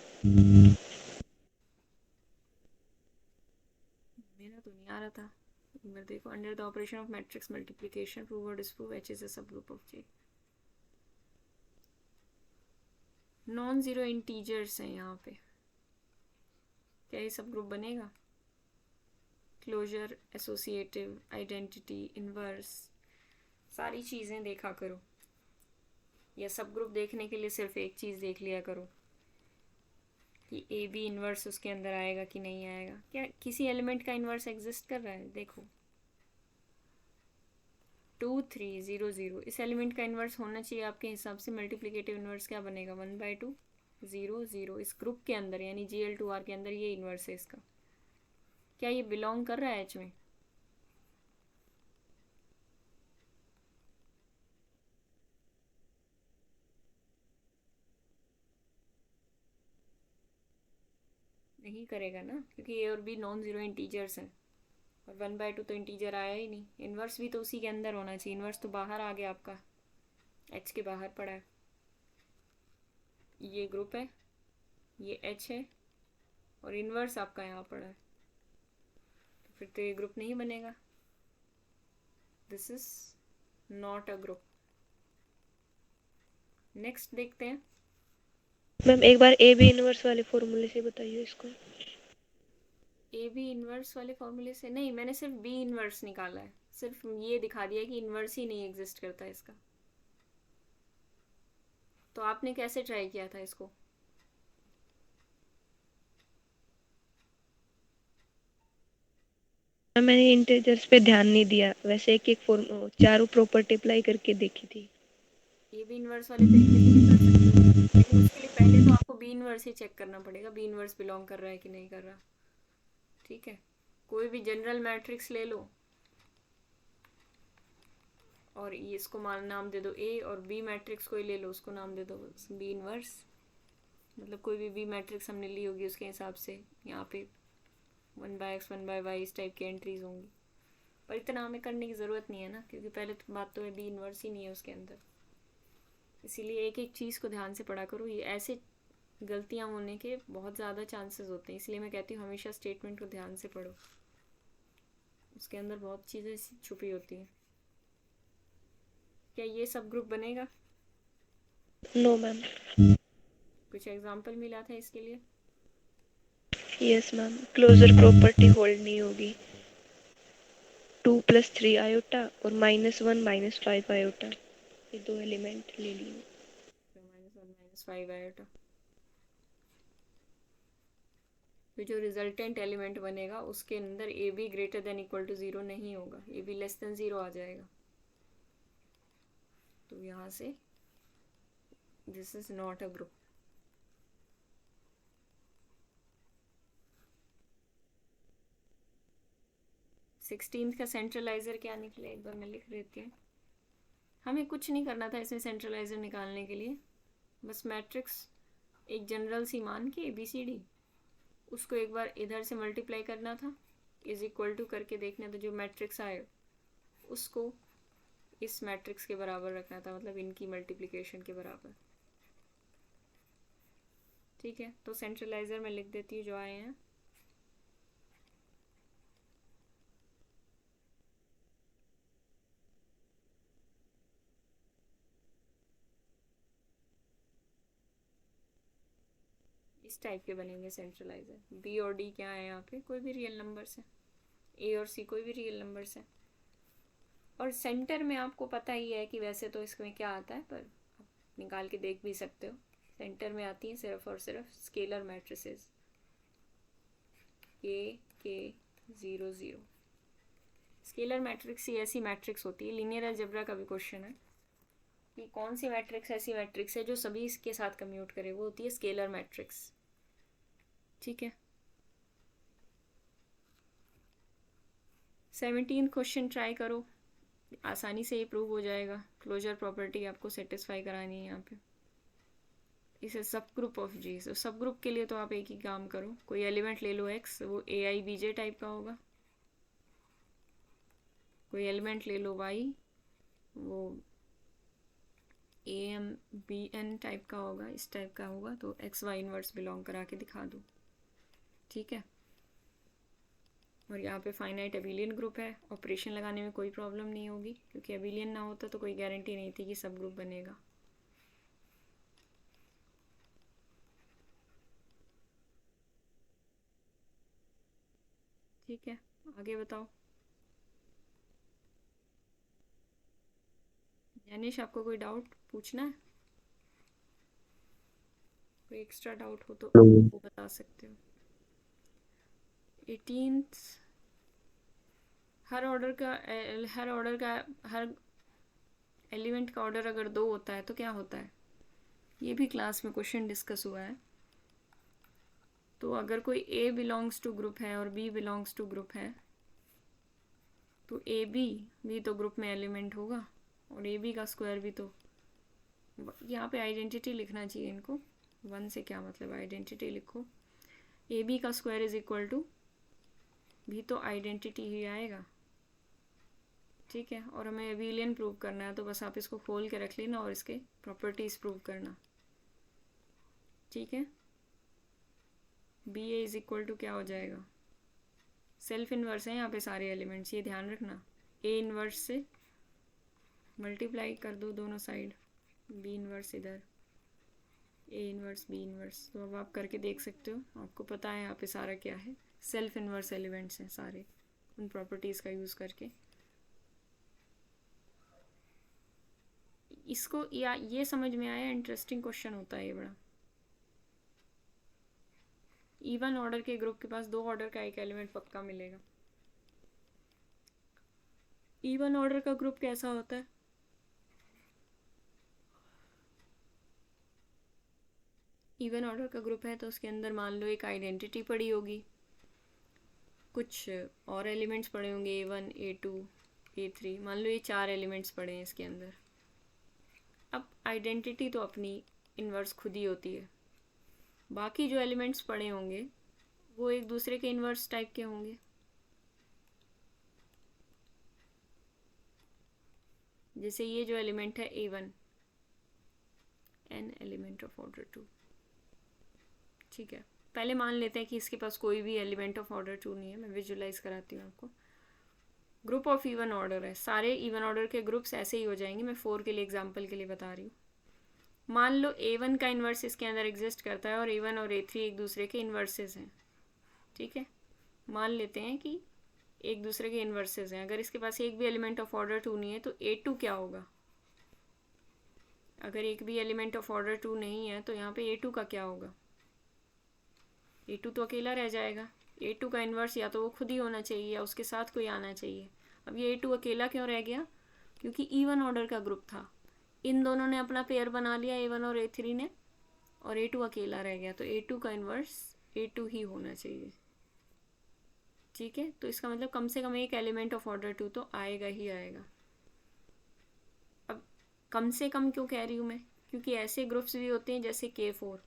मेरा तो नहीं आ रहा था। एक बार देखो, under the operation of matrix multiplication prove और डिस्प्रूव एच इज ए सब group of J. Non zero integers हैं यहाँ पे, क्या ये सब ग्रुप बनेगा? क्लोजर, एसोसिएटिव, आइडेंटिटी, इनवर्स, सारी चीज़ें देखा करो। या सब ग्रुप देखने के लिए सिर्फ एक चीज़ देख लिया करो कि ए बी इनवर्स उसके अंदर आएगा कि नहीं आएगा। क्या किसी एलिमेंट का इनवर्स एग्जिस्ट कर रहा है? देखो, 2 3 0 0, इस एलिमेंट का इनवर्स होना चाहिए आपके हिसाब से। मल्टीप्लिकेटिव इनवर्स क्या बनेगा? 1/2 0 0। इस ग्रुप के अंदर यानी GL2R के अंदर ये इनवर्स है इसका। क्या ये बिलोंग कर रहा है एच में? नहीं करेगा ना, क्योंकि ए और बी नॉन जीरो इंटीजर्स हैं, और 1/2 तो इंटीजर आया ही नहीं। इनवर्स भी तो उसी के अंदर होना चाहिए। इनवर्स तो बाहर आ गया आपका, एच के बाहर पड़ा है। ये ग्रुप है, ये एच है, और इनवर्स आपका यहाँ पड़ा है, तो फिर तो ये ग्रुप नहीं बनेगा। This is not a group. Next देखते हैं। मैम एक बार ए बी इनवर्स वाले फॉर्मूले से बताइए इसको। ए बी इनवर्स वाले फॉर्मूले से नहीं, मैंने सिर्फ बी इनवर्स निकाला है, सिर्फ ये दिखा दिया कि इनवर्स ही नहीं एग्जिस्ट करता इसका। तो आपने कैसे ट्राई किया था इसको? मैंने इंटीजर्स पे ध्यान नहीं दिया, वैसे एक एक फॉर्म चारों प्रॉपर्टी अप्लाई करके देखी थी। ए बी इनवर्स वाले तरीके से भी कर सकते हो, लेकिन उसके लिए पहले तो आपको बी इनवर्स ही चेक करना पड़ेगा, बी इनवर्स बिलोंग कर रहा है कि नहीं कर रहा। ठीक है, कोई भी जनरल मैट्रिक्स ले लो और इसको नाम दे दो ए, और बी मैट्रिक्स कोई ले लो उसको नाम दे दो बी इनवर्स। मतलब कोई भी बी मैट्रिक्स हमने ली होगी उसके हिसाब से यहाँ पे 1/x 1/y इस टाइप की एंट्रीज होंगी। पर इतना हमें करने की ज़रूरत नहीं है ना, क्योंकि पहले तो बात तो है बी इनवर्स ही नहीं है उसके अंदर, इसीलिए एक एक चीज़ को ध्यान से पढ़ा करो, ये ऐसे गलतियाँ होने के बहुत ज़्यादा चांसेस होते हैं, इसलिए मैं कहती हूँ हमेशा स्टेटमेंट को ध्यान से पढ़ो, उसके अंदर बहुत चीज़ें छुपी होती हैं। क्या ये सब ग्रुप बनेगा? No ma'am. कुछ एग्जाम्पल मिला था इसके लिए? Yes ma'am, closure property hold नहीं होगी। 2+3 आयोटा और -1 - 5 आयोटा, ये दो एलिमेंट ले लिए। -1 - 5 आयोटा, तो जो रिजल्टेंट एलिमेंट बनेगा उसके अंदर A B greater than equal to 0 नहीं होगा, ए बी लेस देन 0 आ जाएगा। तो यहाँ से this is not a group. Sixteen का सेंट्रलाइजर क्या निकले, एक बार मैं लिख देती हूँ। हमें कुछ नहीं करना था इसमें सेंट्रलाइजर निकालने के लिए, बस मैट्रिक्स एक जनरल सी मान के ABCD, उसको एक बार इधर से मल्टीप्लाई करना था, इज इक्वल टू करके देखना था, जो मैट्रिक्स आए उसको इस मैट्रिक्स के बराबर रखना था, मतलब इनकी मल्टीप्लिकेशन के बराबर। ठीक है, तो सेंट्रलाइजर में लिख देती हूँ जो आए हैं। इस टाइप के बनेंगे सेंट्रलाइजर। B और D क्या है यहाँ पे, कोई भी रियल नंबर्स है, A और C कोई भी रियल नंबर्स है। और सेंटर में आपको पता ही है कि वैसे तो इसमें क्या आता है, पर आप निकाल के देख भी सकते हो। सेंटर में आती हैं सिर्फ और सिर्फ scalar matrices, K0 0। Scalar matrix ही ऐसी मैट्रिक्स होती है, लीनियर अलजेब्रा का भी क्वेश्चन है कि कौन सी मैट्रिक्स ऐसी मैट्रिक्स है जो सभी इसके साथ कम्यूट करे, वो होती है स्केलर मैट्रिक्स। ठीक है, 17 क्वेश्चन ट्राई करो, आसानी से ये प्रूव हो जाएगा। क्लोजर प्रॉपर्टी आपको सेटिस्फाई करानी है यहाँ पे। इसे सब ग्रुप ऑफ जी, तो सब ग्रुप के लिए तो आप एक ही काम करो, कोई एलिमेंट ले लो x, वो AIBJ टाइप का होगा। कोई एलिमेंट ले लो y, वो AMBN टाइप का होगा, इस टाइप का होगा, तो XY इनवर्स बिलोंग करा के दिखा दो। ठीक है, और यहाँ पे फाइनाइट अबिलियन ग्रुप है, ऑपरेशन लगाने में कोई प्रॉब्लम नहीं होगी, क्योंकि अबिलियन ना होता तो कोई गारंटी नहीं थी कि सब ग्रुप बनेगा। ठीक है, आगे बताओ। यानिश, आपको कोई डाउट पूछना है? कोई एक्स्ट्रा डाउट हो तो वो बता सकते हो। 18th, हर एलिमेंट का ऑर्डर अगर 2 होता है तो क्या होता है, ये भी क्लास में क्वेश्चन डिस्कस हुआ है। तो अगर कोई A बिलोंग्स टू ग्रुप है और B बिलोंग्स टू ग्रुप है, तो AB भी तो ग्रुप में एलिमेंट होगा, और AB का स्क्वायर भी तो। यहाँ पे आइडेंटिटी लिखना चाहिए इनको, 1 से क्या मतलब, आइडेंटिटी लिखो। AB का स्क्वायर इज इक्वल टू, भी तो आइडेंटिटी ही आएगा। ठीक है, और हमें अबिलियन प्रूव करना है, तो बस आप इसको खोल के रख लेना और इसके प्रॉपर्टीज प्रूव करना। ठीक है, BA इज इक्वल टू क्या हो जाएगा, सेल्फ इन्वर्स है यहाँ पे सारे एलिमेंट्स, ये ध्यान रखना। A इन्वर्स से मल्टीप्लाई कर दो दोनों साइड, B इन्वर्स इधर, A इन्वर्स B इन्वर्स। तो अब आप करके देख सकते हो, आपको पता है यहाँ पे सारा क्या है, सेल्फ इन्वर्स एलिमेंट्स हैं सारे, उन प्रॉपर्टीज़ का यूज़ करके। इसको या ये समझ में आया, इंटरेस्टिंग क्वेश्चन होता है ये बड़ा। इवन ऑर्डर के ग्रुप के पास 2 ऑर्डर का एक एलिमेंट पक्का मिलेगा। इवन ऑर्डर का ग्रुप कैसा होता है, इवन ऑर्डर का ग्रुप है तो उसके अंदर मान लो एक आइडेंटिटी पड़ी होगी, कुछ और एलिमेंट्स पड़े होंगे, A1 A2 A3, मान लो ये 4 एलिमेंट्स पड़े हैं इसके अंदर। अब आइडेंटिटी तो अपनी इन्वर्स खुद ही होती है, बाकी जो एलिमेंट्स पड़े होंगे वो एक दूसरे के इन्वर्स टाइप के होंगे। जैसे ये जो एलिमेंट है A1, N element of order 2। ठीक है, पहले मान लेते हैं कि इसके पास कोई भी एलिमेंट ऑफ ऑर्डर 2 नहीं है। मैं विजुलाइज कराती हूँ आपको। ग्रुप ऑफ इवन ऑर्डर है, सारे इवन ऑर्डर के ग्रुप्स ऐसे ही हो जाएंगे। मैं 4 के लिए एग्जाम्पल के लिए बता रही हूँ। मान लो A1 का इन्वर्स इसके अंदर एग्जिस्ट करता है और A1 और A3 एक दूसरे के इन्वर्सेस हैं। ठीक है, मान लेते हैं कि एक दूसरे के इन्वर्सेस हैं। अगर इसके पास एक भी एलिमेंट ऑफ ऑर्डर 2 नहीं है तो A2 क्या होगा? अगर एक भी एलिमेंट ऑफ ऑर्डर 2 नहीं है तो यहाँ पे A2 का क्या होगा? A2 तो अकेला रह जाएगा। A2 का इन्वर्स या तो वो खुद ही होना चाहिए या उसके साथ कोई आना चाहिए। अब ये A2 अकेला क्यों रह गया? क्योंकि इवन ऑर्डर का ग्रुप था। इन दोनों ने अपना पेयर बना लिया, A1 और A3 ने, और A2 अकेला रह गया। तो A2 का इन्वर्स A2 ही होना चाहिए। ठीक है, तो इसका मतलब कम से कम एक एलिमेंट ऑफ ऑर्डर 2 तो आएगा ही आएगा। अब कम से कम क्यों कह रही हूँ मैं? क्योंकि ऐसे ग्रुप्स भी होते हैं जैसे K4,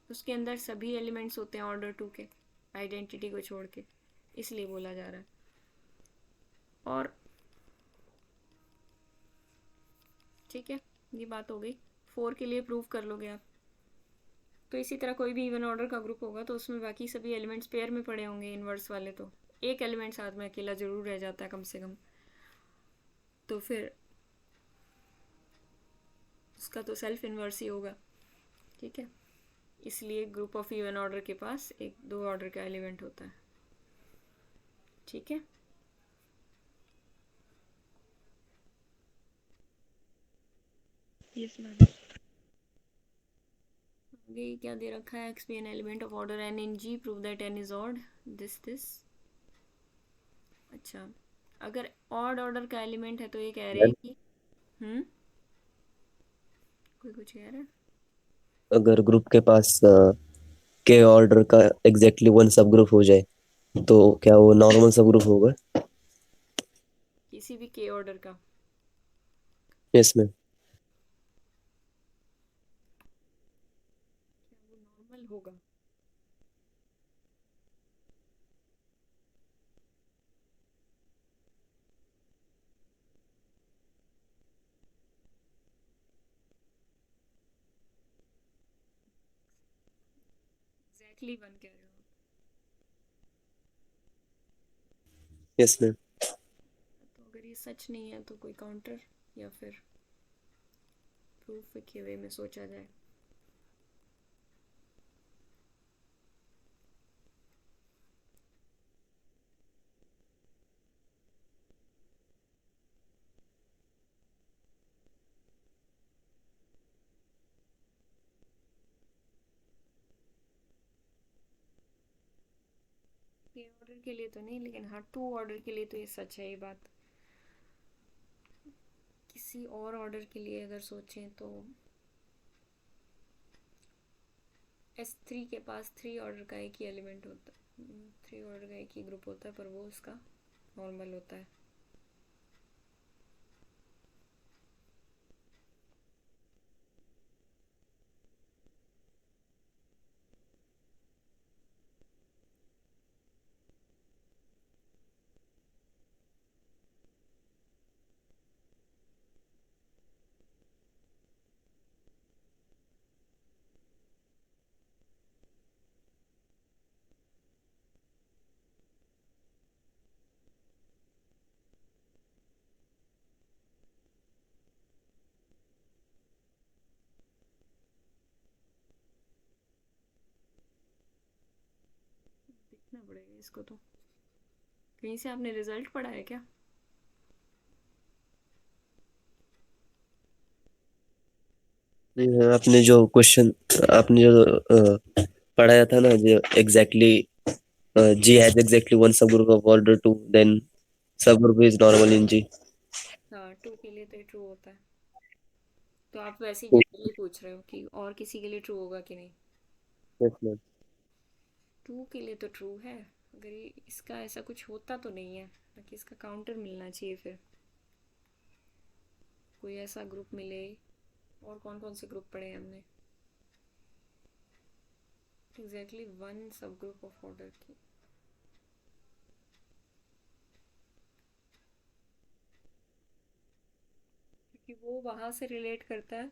उसके अंदर सभी एलिमेंट्स होते हैं ऑर्डर 2 के, आइडेंटिटी को छोड़ के, इसलिए बोला जा रहा है। और ठीक है, ये बात हो गई। 4 के लिए प्रूव कर लोगे आप। तो इसी तरह कोई भी इवन ऑर्डर का ग्रुप होगा तो उसमें बाकी सभी एलिमेंट्स पेयर में पड़े होंगे, इन्वर्स वाले। तो एक एलिमेंट साथ में अकेला जरूर रह जाता है कम से कम, तो फिर उसका तो सेल्फ इन्वर्स ही होगा। ठीक है, इसलिए ग्रुप ऑफ इवन ऑर्डर के पास एक दो ऑर्डर का एलिमेंट होता है। ठीक है, यस मैम। आगे क्या दे रखा है? X be an element of order N in G, prove that N is odd, this. अच्छा, अगर ऑड ऑर्डर का एलिमेंट है तो ये कह रहे हैं कि कोई कुछ कह रहा है? अगर ग्रुप के पास के ऑर्डर का एग्जैक्टली वन सब ग्रुप हो जाए तो क्या वो नॉर्मल सब ग्रुप होगा? किसी भी के ऑर्डर का? Yes ma'am. क्या वो नॉर्मल होगा? एग्जैक्टली वन कह रहे हो? Yes ma'am. तो अगर ये सच नहीं है तो कोई काउंटर या फिर प्रूफ के वे में सोचा जाए। के ऑर्डर के लिए तो नहीं, लेकिन हाँ टू ऑर्डर के लिए तो ये सच है ये बात। किसी और ऑर्डर के लिए अगर सोचें तो S3 के पास 3 ऑर्डर का एक ही एलिमेंट होता है, 3 ऑर्डर का एक ही ग्रुप होता है, पर वो उसका नॉर्मल होता है। देखना पड़ेगा इसको तो। कहीं से आपने रिजल्ट पढ़ा है क्या? आपने जो क्वेश्चन आपने जो पढ़ाया था ना, जो exactly G has exactly one sub group of order two, then sub group is normal in G. हाँ, टू के लिए तो ट्रू होता है। तो आप वैसे ही जनरली पूछ रहे हो कि और किसी के लिए ट्रू होगा कि नहीं? Yes ma'am. टू के लिए तो ट्रू है। अगर ये इसका ऐसा कुछ होता तो नहीं है, बाकी इसका काउंटर मिलना चाहिए फिर। कोई ऐसा ग्रुप मिले। और कौन कौन से ग्रुप पढ़े हैं हमने? Exactly one sub group of order की। क्योंकि वो वहां से रिलेट करता है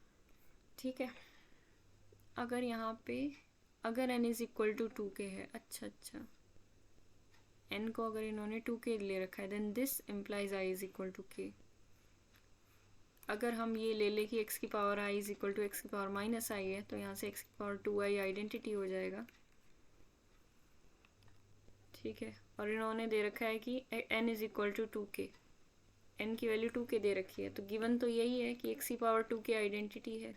ठीक है, अगर यहाँ पे अगर n is equal to 2k है, अच्छा n को अगर इन्होंने 2k ले रखा है, then this implies i is equal to k। अगर हम ये ले लें कि x की power i is equal to x की पावर माइनस i है, तो यहाँ से x की पावर 2i आइडेंटिटी हो जाएगा। ठीक है, और इन्होंने दे रखा है कि n is equal to 2k, n की वैल्यू 2k दे रखी है, तो गिवन तो यही है कि x की पावर 2k आइडेंटिटी है,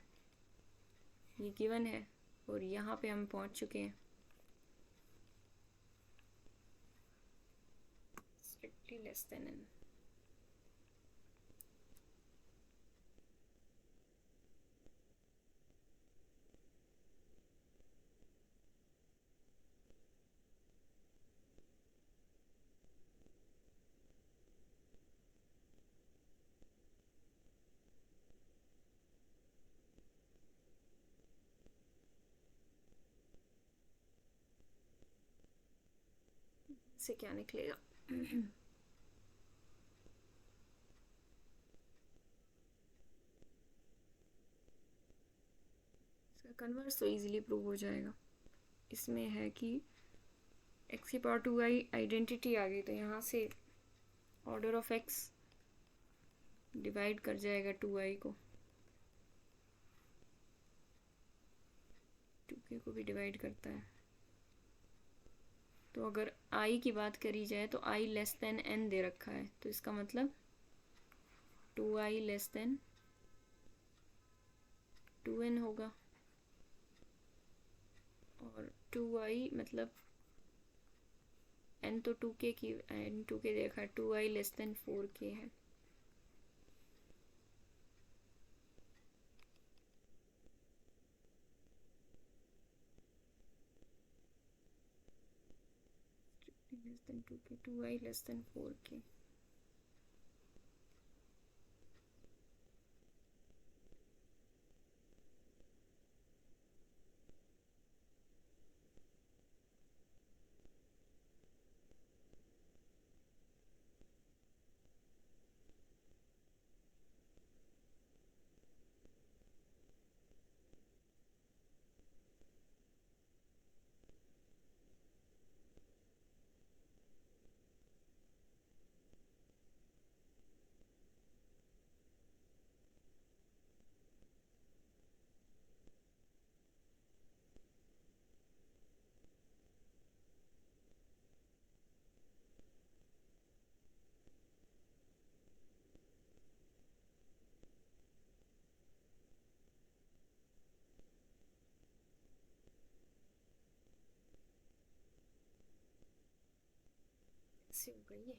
ये गिवन है, और यहाँ पे हम पहुँच चुके हैं। Strictly less than n। से क्या निकलेगा? इसका कन्वर्स तो इजीली प्रूव हो जाएगा। इसमें है कि x की पावर 2i आइडेंटिटी आ गई, तो यहाँ से ऑर्डर ऑफ x डिवाइड कर जाएगा 2i को, 2k को भी डिवाइड करता है। तो अगर i की बात करी जाए तो i लेस देन n दे रखा है, तो इसका मतलब 2i लेस देन 2n होगा, और 2i मतलब n तो 2k की n 2k दे रखा है, 2i लेस देन 4k है। less than 2k, 2i less than 4k। से हो गई है।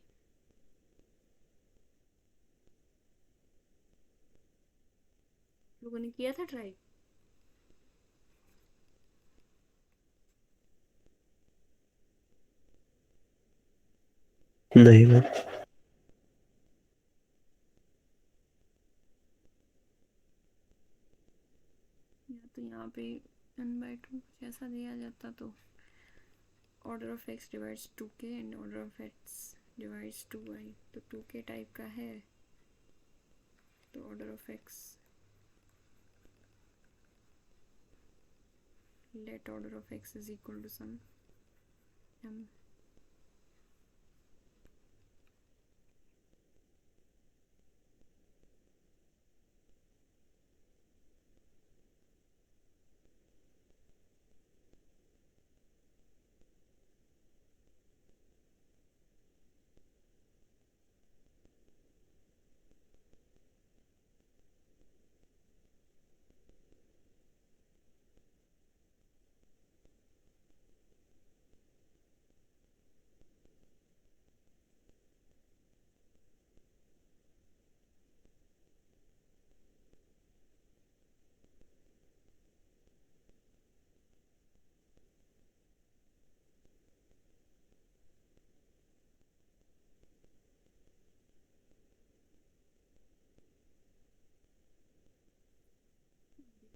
लोगों ने किया था ट्राई? नहीं मैम। या तो यहाँ पे n/2 कुछ ऐसा दिया जाता, तो order of x divides 2k and order of x divides 2i, तो 2k टाइप का है, तो order of x let order of x is equal to some m।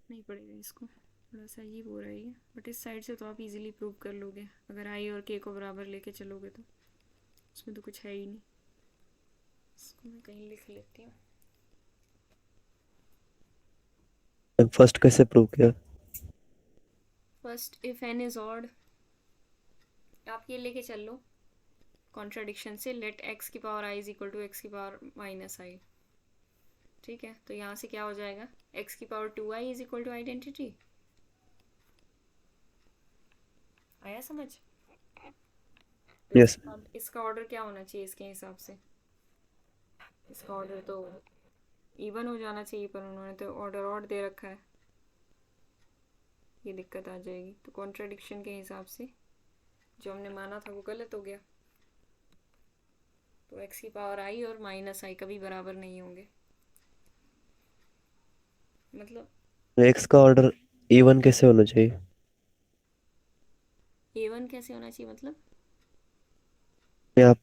नहीं पड़ेगा इसको, थोड़ा सा अजीब हो रही है, बट इस साइड से तो आप इजीली प्रूव कर लोगे, अगर आई और के को बराबर लेके चलोगे तो उसमें तो कुछ है ही नहीं। इसको मैं कहीं लिख लेती हूँ। फर्स्ट कैसे प्रूव किया? First if N is odd, आप ये लेके चल लो कॉन्ट्राडिक्शन से, लेट एक्स की power I is equal to X की पावर माइनस आई। ठीक है, तो यहाँ से क्या हो जाएगा, एक्स की power 2i is equal to identity. आया समझ? यस। अब इसका ऑर्डर क्या होना चाहिए इसके हिसाब से? इसका ऑर्डर तो इवन हो जाना चाहिए, पर उन्होंने तो ऑर्डर ऑड दे रखा है, ये दिक्कत आ जाएगी। तो कॉन्ट्राडिक्शन के हिसाब से जो हमने माना था वो गलत हो गया। तो एक्स की पावर आई और माइनस आई कभी बराबर नहीं होंगे। मतलब एक्स का ऑर्डर इवन कैसे होना चाहिए? A1 कैसे होना चाहिए मतलब? आप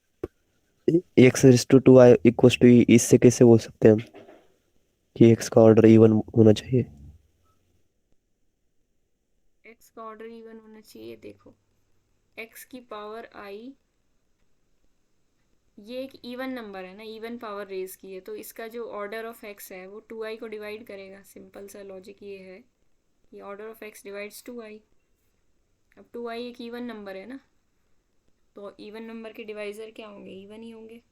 X raise to 2 I equals to, इससे कैसे बोल सकते हैं हम कि एक्स का ऑर्डर इवन होना चाहिए? एक्स का ऑर्डर इवन होना चाहिए, देखो एक्स की पावर आई, ये एक इवन नंबर है ना, इवन पावर रेज की है, तो इसका जो ऑर्डर ऑफ एक्स है वो 2i को डिवाइड करेगा। सिंपल सा लॉजिक ये है, ये order of x divides 2i। अब 2i एक इवन नंबर है ना, तो इवन नंबर के डिवाइजर क्या होंगे, इवन ही होंगे।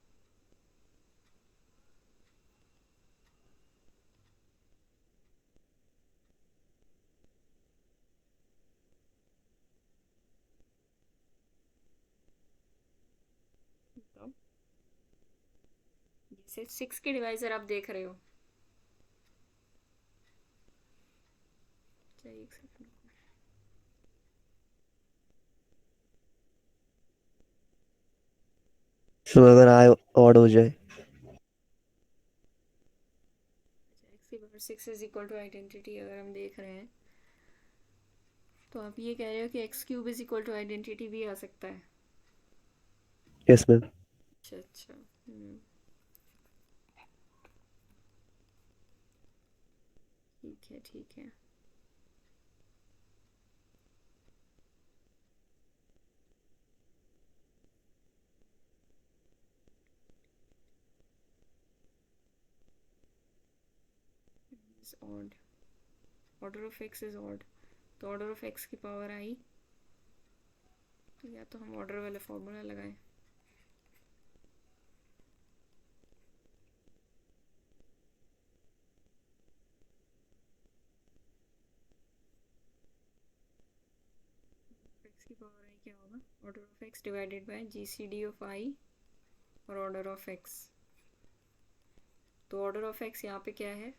तो जैसे 6 के डिवाइजर आप देख रहे हो, चाहिए एक सेकंड। तो अगर आई ऑड हो जाए? एक्स की power 6 is equal to identity अगर हम देख रहे हैं, तो आप ये कह रहे हो कि X cube is equal to identity भी आ सकता है। Yes ma'am. अच्छा अच्छा। ठीक है ठीक है। Is odd, order of x is odd, तो ऑर्डर ऑफ एक्स की पावर आई, तो या तो हम ऑर्डर वाला फॉर्मूला लगाएं। एक्स की पावर आई क्या होगा, order of x divided by G C D of i और ऑर्डर ऑफ एक्स। तो ऑर्डर ऑफ एक्स यहाँ पे क्या है,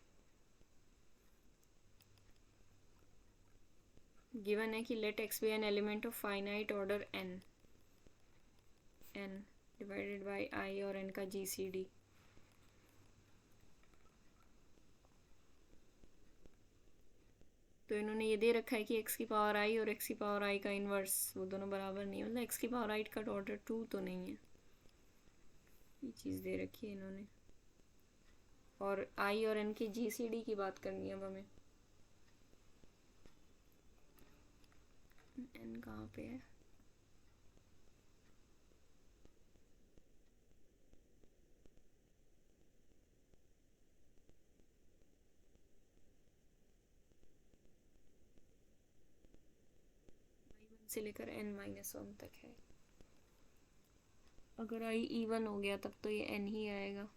गिवन है कि let x be an element of finite order n, n divided by i और एन का जी सी डी। तो इन्होंने ये दे रखा है कि एक्स की पावर आई और एक्स की पावर आई का इन्वर्स वो दोनों बराबर नहीं है, मतलब एक्स की पावर आई का ऑर्डर 2 तो नहीं है, ये चीज़ दे रखी है इन्होंने। और आई और एन की जी सी डी की बात करनी है अब हमें। एन कहाँ पे है, आई 1 से लेकर n-1 तक है। अगर आई इवन हो गया तब तो ये n ही आएगा।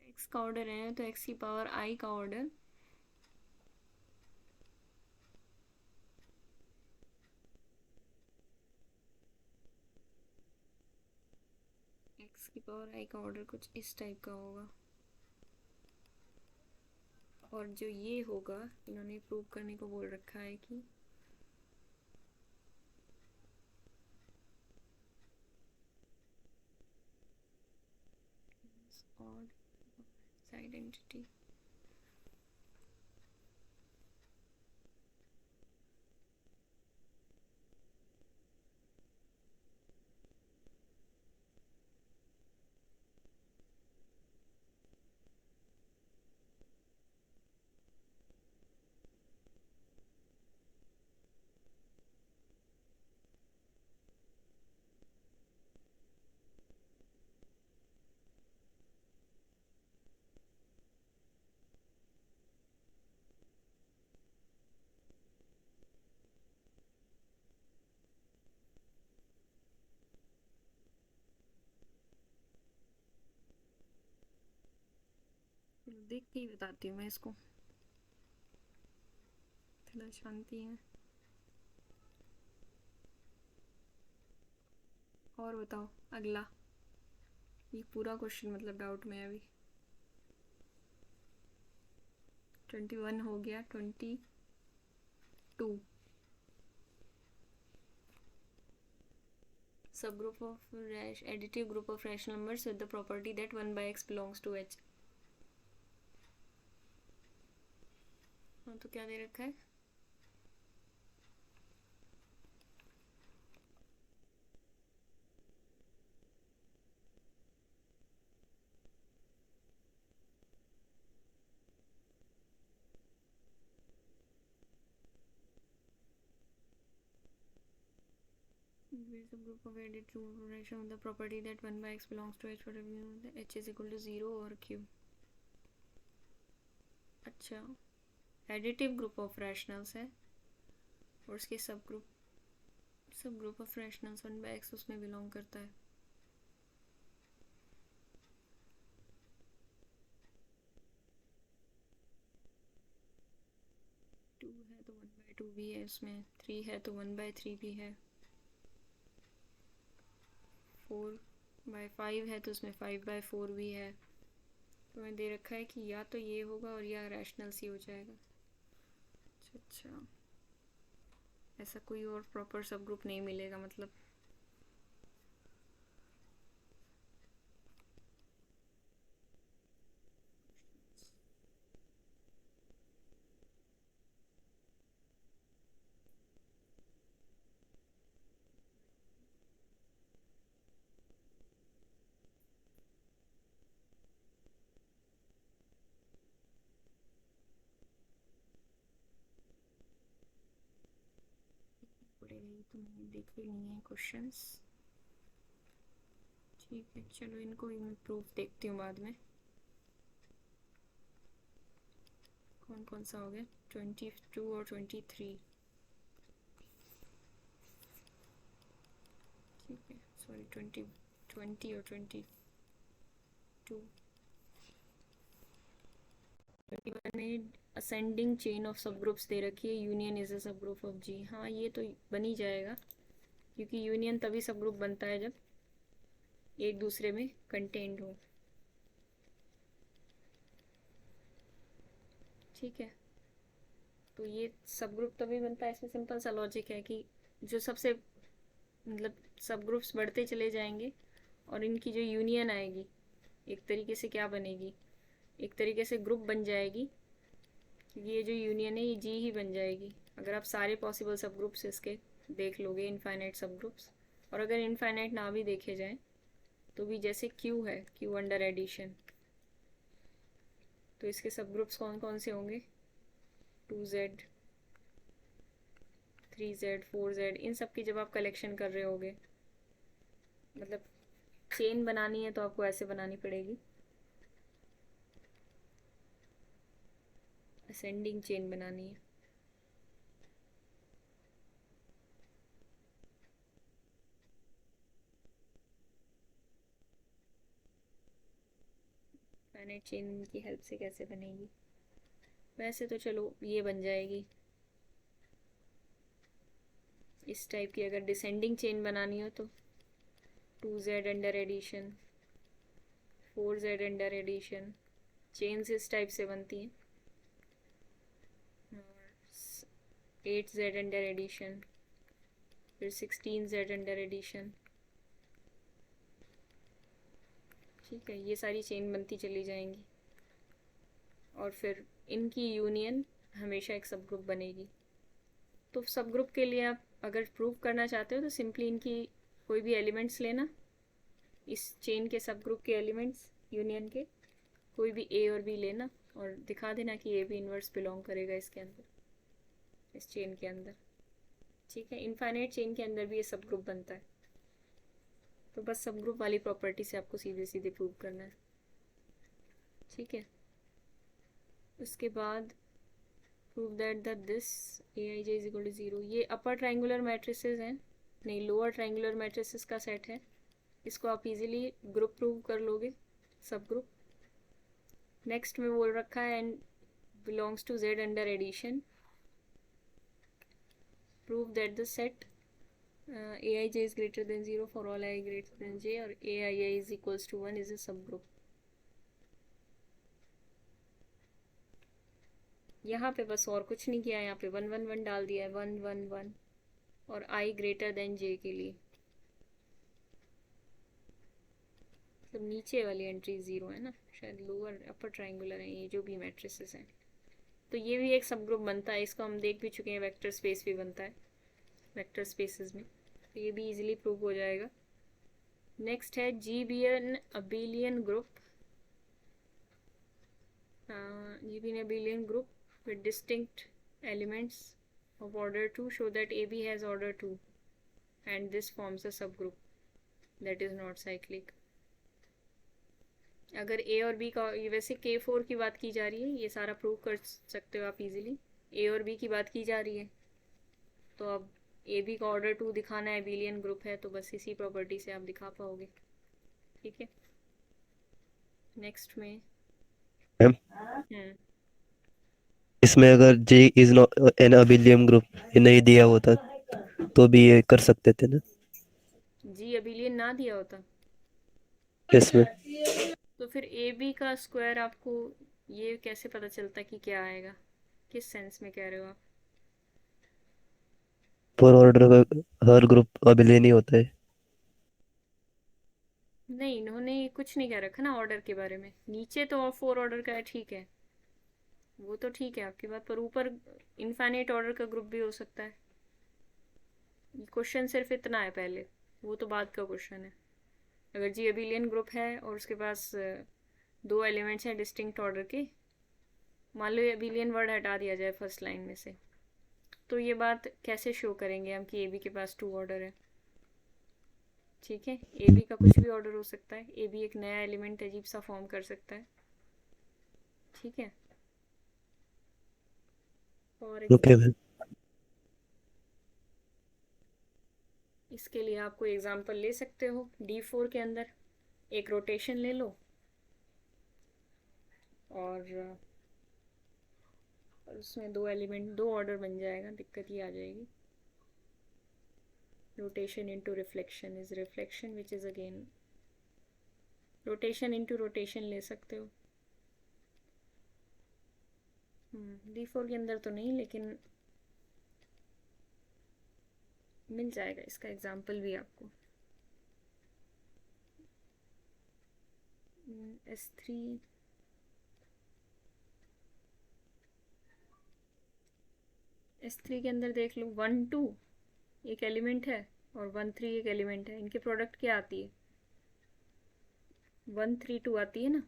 एक्स का ऑर्डर है तो एक्स की पावर आई का ऑर्डर एक्स की पावर आई का ऑर्डर कुछ इस टाइप का होगा। और जो ये होगा, इन्होंने प्रूव करने को बोल रखा है कि ऑड आइडेंटिटी। देख के ही बताती हूँ मैं इसको, थोड़ा शांति है। और बताओ अगला, ये पूरा क्वेश्चन मतलब डाउट में है अभी। 21 हो गया, 22 subgroup of additive group of rational numbers with the property that 1 by x belongs to h। हाँ तो क्या दे रखा है, subgroup of additive group of rational with the property that 1 by x belongs to h, whatever you know, h is equal to 0 और q। अच्छा, additive group of rationals है और उसके सब group of rationals 1 by x उसमें belong करता है। To है तो 1/2 भी है उसमें, 3 है तो 1/3 भी है, 4/5 है तो उसमें 5/4 भी है। तो मैं दे रखा है कि या तो ये होगा और या रैशनल सी हो जाएगा। अच्छा, ऐसा कोई और प्रॉपर सब ग्रुप नहीं मिलेगा मतलब। तो मैंने देखे नहीं है क्वेश्चंस, ठीक है चलो इनको भी मैं प्रूफ देखती हूँ बाद में। कौन कौन सा हो गया, 22 और 23, ठीक है सॉरी 20 और 22। 21 में असेंडिंग चेन ऑफ सब ग्रुप्स दे रखी है, union is a sub group of जी। हाँ ये तो बन ही जाएगा, क्योंकि यूनियन तभी सब ग्रुप बनता है जब एक दूसरे में कंटेन्ड हो। ठीक है, तो ये सब ग्रुप तभी बनता है, इसमें सिंपल सा लॉजिक है कि जो सबसे मतलब सब ग्रुप्स बढ़ते चले जाएंगे और इनकी जो यूनियन आएगी एक तरीके से क्या बनेगी, एक तरीके से ग्रुप बन जाएगी, क्योंकि ये जो यूनियन है ये जी ही बन जाएगी। अगर आप सारे पॉसिबल सब ग्रुप्स इसके देख लोगे, इनफाइनाइट सब ग्रुप्स, और अगर इनफाइनाइट ना भी देखे जाएं तो भी जैसे क्यू है, क्यू अंडर एडिशन, तो इसके सब ग्रुप्स कौन कौन से होंगे, 2z 3z 4z, इन सब की जब आप कलेक्शन कर रहे होगे, मतलब चेन बनानी है तो आपको ऐसे बनानी पड़ेगी, असेंडिंग चेन बनानी है। फाइनाइट चेन की हेल्प से कैसे बनेगी, वैसे तो चलो ये बन जाएगी। इस टाइप की अगर डिसेंडिंग चेन बनानी हो तो 2z under addition 4z under addition, chains इस टाइप से बनती हैं। 8z अंडर एडिशन, फिर 16z अंडर एडिशन, ठीक है ये सारी चेन बनती चली जाएंगी और फिर इनकी यूनियन हमेशा एक सब ग्रुप बनेगी। तो सब ग्रुप के लिए आप अगर प्रूव करना चाहते हो तो सिंपली इनकी कोई भी एलिमेंट्स लेना, इस चेन के सब ग्रुप के एलिमेंट्स यूनियन के कोई भी ए और बी लेना और दिखा देना कि ए भी इन्वर्स बिलोंग करेगा इसके अंदर, इस चेन के अंदर। ठीक है, इनफाइनाइट चेन के अंदर भी ये सब ग्रुप बनता है, तो बस सब ग्रुप वाली प्रॉपर्टी से आपको सीधे सीधे प्रूव करना है। ठीक है, उसके बाद prove that that this Aij is equal to 0, ये अपर ट्राइंगुलर मैट्रिसेस हैं, नहीं लोअर ट्राइंगुलर मैट्रिसेस का सेट है। इसको आप इजीली ग्रुप प्रूव कर लोगे, सब ग्रुप। नेक्स्ट में बोल रखा है and belongs to Z under addition, prove that the set aij is greater than 0 for all I greater than j और aii is equals to 1 is a subgroup। यहाँ पे बस और कुछ नहीं किया, यहाँ पे 1 1 1 डाल दिया है, 1 1 1 और i ग्रेटर देन j के लिए, मतलब नीचे वाली एंट्री 0 है ना, शायद लोअर अपर ट्राइंगुलर है ये जो भी मैट्रिसेस हैं। तो ये भी एक सब ग्रुप बनता है, इसको हम देख भी चुके हैं, वेक्टर स्पेस भी बनता है वेक्टर स्पेसेस में, तो ये भी इजीली प्रूव हो जाएगा। नेक्स्ट है G be an abelian group, G be an abelian group with distinct elements of order 2 show that AB has order 2 and this forms a subgroup that is not cyclic। अगर A और B का, वैसे K4 की बात की जा रही है, ये सारा प्रूव कर सकते हो आप इजीली, A और B की बात की जा रही है, तो अब AB का ऑर्डर 2 दिखाना है, अबेलियन ग्रुप है, तो बस इसी प्रॉपर्टी से आप दिखा पाओगे। ठीक है, नेक्स्ट में इसमें अगर J is not an abelian group ये नहीं दिया होता तो भी ये कर सकते थे ना जी अबेलियन ना दिया होता इसमें। तो फिर ए बी का स्क्वायर आपको ये कैसे पता चलता कि क्या आएगा, किस सेंस में कह रहे हो आप? पर ऑर्डर का हर ग्रुप अबिलियन ही होता है। नहीं, इन्होंने कुछ नहीं कह रखा ना ऑर्डर के बारे में, नीचे तो 4 ऑर्डर का है, ठीक है, वो तो ठीक है आपकी बात, पर ऊपर इनफाइनाइट ऑर्डर का ग्रुप भी हो सकता है। क्वेश्चन सिर्फ इतना है पहले, वो तो बाद का क्वेश्चन है। अगर जी अबिलियन ग्रुप है और उसके पास 2 एलिमेंट्स हैं डिस्टिंक्ट ऑर्डर के, मान लो ये अबिलियन वर्ड हटा दिया जाए फर्स्ट लाइन में से, तो ये बात कैसे शो करेंगे हम कि ए बी के पास 2 ऑर्डर है? ठीक है, ए बी का कुछ भी ऑर्डर हो सकता है, ए बी एक नया एलिमेंट अजीब सा फॉर्म कर सकता है। ठीक है, और ओके मैम। इसके लिए आप कोई एग्जांपल ले सकते हो, D4 के अंदर एक रोटेशन ले लो और उसमें 2 एलिमेंट 2 ऑर्डर बन जाएगा, दिक्कत ये आ जाएगी। Rotation into reflection is reflection which is again rotation into rotation ले सकते हो। D4 के अंदर तो नहीं, लेकिन मिल जाएगा इसका एग्जाम्पल भी आपको। S3 S3 के अंदर देख लो 1 2 एक एलिमेंट है और 1 3 एक एलिमेंट है, इनके प्रोडक्ट क्या आती है? 1 3 2 आती है ना,